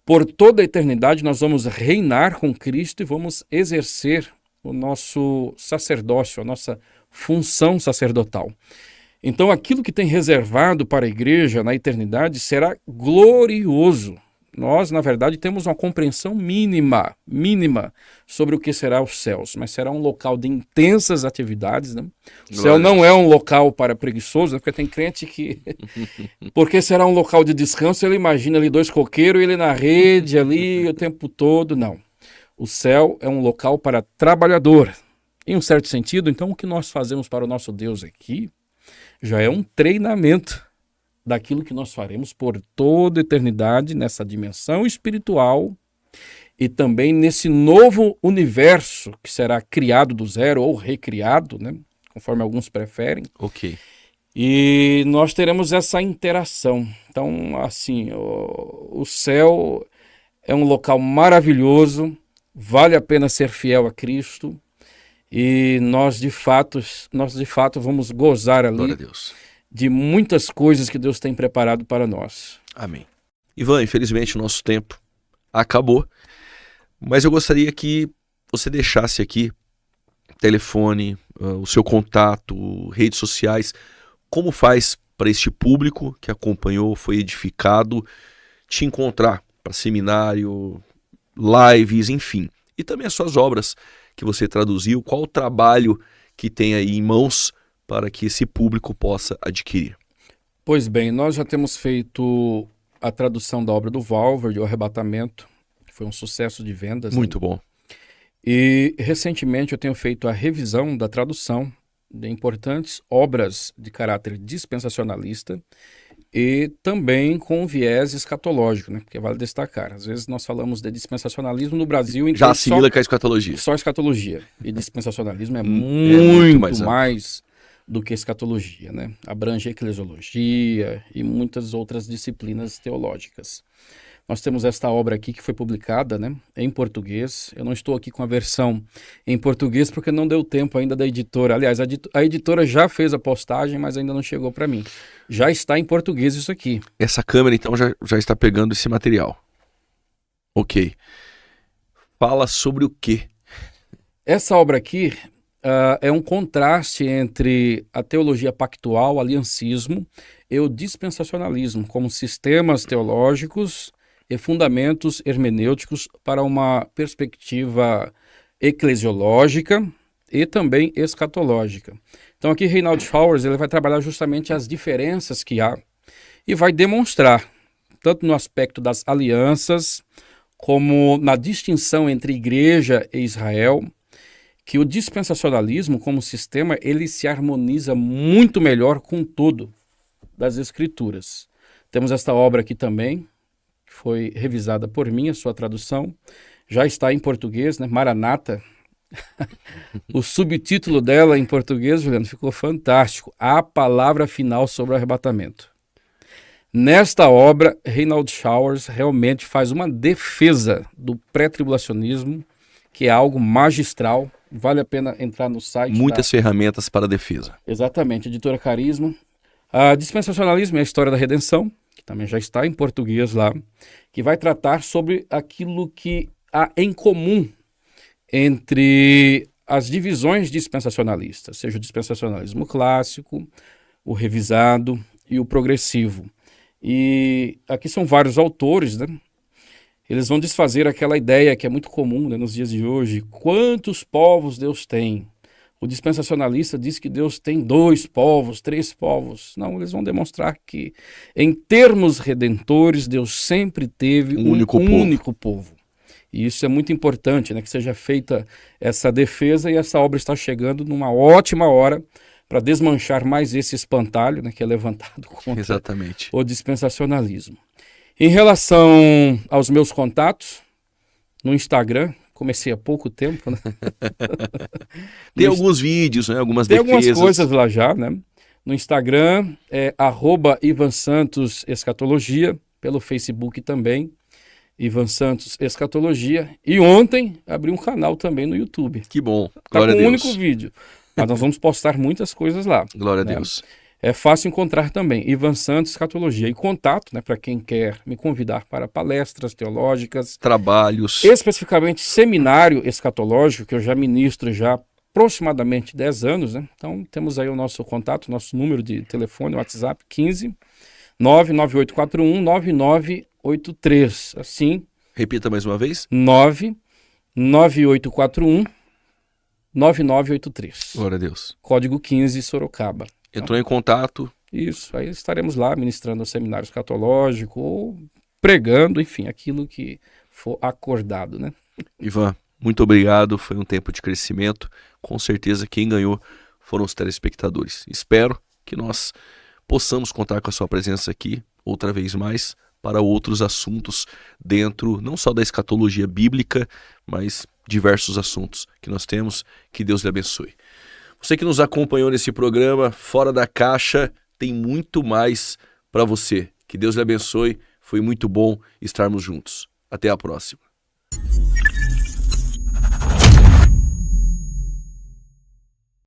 Por toda a eternidade nós vamos reinar com Cristo e vamos exercer o nosso sacerdócio, a nossa função sacerdotal. Então aquilo que tem reservado para a igreja na eternidade será glorioso. Nós, na verdade, temos uma compreensão mínima sobre o que será os céus, mas será um local de intensas atividades, né? O céu não é um local para preguiçosos, né? Porque tem crente que... Porque será um local de descanso, ele imagina ali 2 coqueiros, ele na rede ali o tempo todo. Não. O céu é um local para trabalhador. Em um certo sentido, então, o que nós fazemos para o nosso Deus aqui já é um treinamento daquilo que nós faremos por toda a eternidade nessa dimensão espiritual e também nesse novo universo que será criado do zero ou recriado, né? Conforme alguns preferem. Ok. E nós teremos essa interação. Então, assim, o céu é um local maravilhoso, vale a pena ser fiel a Cristo e nós de fato vamos gozar ali Glória a Deus. de muitas coisas que Deus tem preparado para nós. Amém. Ivan, infelizmente o nosso tempo acabou, mas eu gostaria que você deixasse aqui telefone, o seu contato, redes sociais, como faz para este público que acompanhou, foi edificado, te encontrar para seminário, lives, enfim. E também as suas obras que você traduziu, qual o trabalho que tem aí em mãos para que esse público possa adquirir. Pois bem, nós já temos feito a tradução da obra do Valverde, O Arrebatamento, que foi um sucesso de vendas. Muito bom. E recentemente eu tenho feito a revisão da tradução de importantes obras de caráter dispensacionalista e também com viés escatológico, né? Porque vale destacar. Às vezes nós falamos de dispensacionalismo no Brasil, Já assimila com a escatologia. Só escatologia. E dispensacionalismo é muito muito mais mais do que escatologia, né? Abrange eclesiologia e muitas outras disciplinas teológicas. Nós temos esta obra aqui que foi publicada, né, em português. Eu não estou aqui com a versão em português porque não deu tempo ainda da editora. Aliás, a editora já fez a postagem, mas ainda não chegou para mim. Já está em português isso aqui. Essa câmera, então, já está pegando esse material. Ok. Fala sobre o quê? Essa obra aqui é um contraste entre a teologia pactual, o aliancismo, e o dispensacionalismo, como sistemas teológicos e fundamentos hermenêuticos para uma perspectiva eclesiológica e também escatológica. Então aqui Reinald Showers ele vai trabalhar justamente as diferenças que há e vai demonstrar, tanto no aspecto das alianças, como na distinção entre igreja e Israel, que o dispensacionalismo como sistema ele se harmoniza muito melhor com tudo das Escrituras. Temos esta obra aqui também, que foi revisada por mim, a sua tradução, já está em português, né? Maranata. O subtítulo dela em português, Juliano, ficou fantástico. A palavra final sobre o arrebatamento. Nesta obra, Reinald Showers realmente faz uma defesa do pré-tribulacionismo, que é algo magistral. Vale a pena entrar no site. Muitas ferramentas para a defesa. Exatamente, editora Carisma. A dispensacionalismo é a história da redenção, que também já está em português lá, que vai tratar sobre aquilo que há em comum entre as divisões dispensacionalistas, seja o dispensacionalismo clássico, o revisado e o progressivo. E aqui são vários autores, né? Eles vão desfazer aquela ideia que é muito comum, né, nos dias de hoje. Quantos povos Deus tem? O dispensacionalista diz que Deus tem 2 povos, 3 povos. Não, eles vão demonstrar que, em termos redentores, Deus sempre teve um único povo. E isso é muito importante, né, que seja feita essa defesa, e essa obra está chegando numa ótima hora para desmanchar mais esse espantalho, né, que é levantado contra Exatamente. o dispensacionalismo. Em relação aos meus contatos, no Instagram, comecei há pouco tempo, né? Tem alguns vídeos, né? Algumas Tem defesas. algumas coisas lá já, né? No Instagram é @IvanSantosEscatologia, pelo Facebook também, Ivan Santos Escatologia. E ontem abri um canal também no YouTube. Que bom, Tá glória com a um Deus. único vídeo, mas nós vamos postar muitas coisas lá. Glória a né? Deus. É fácil encontrar também, Ivan Santos Escatologia. E contato, né, para quem quer me convidar para palestras teológicas, Trabalhos. especificamente seminário escatológico, que eu já ministro já aproximadamente 10 anos, né? Então temos aí o nosso contato, nosso número de telefone, WhatsApp, 15 99841 9983. Assim, Repita mais uma vez. 99841 9983. Glória a Deus. Código 15 Sorocaba. Entrou em contato. Isso, aí estaremos lá ministrando o seminário escatológico ou pregando, enfim, aquilo que for acordado, né? Ivan, muito obrigado. Foi um tempo de crescimento. Com certeza quem ganhou foram os telespectadores. Espero que nós possamos contar com a sua presença aqui outra vez mais para outros assuntos dentro não só da escatologia bíblica, mas diversos assuntos que nós temos. Que Deus lhe abençoe. Você que nos acompanhou nesse programa Fora da Caixa, tem muito mais para você. Que Deus lhe abençoe. Foi muito bom estarmos juntos. Até a próxima.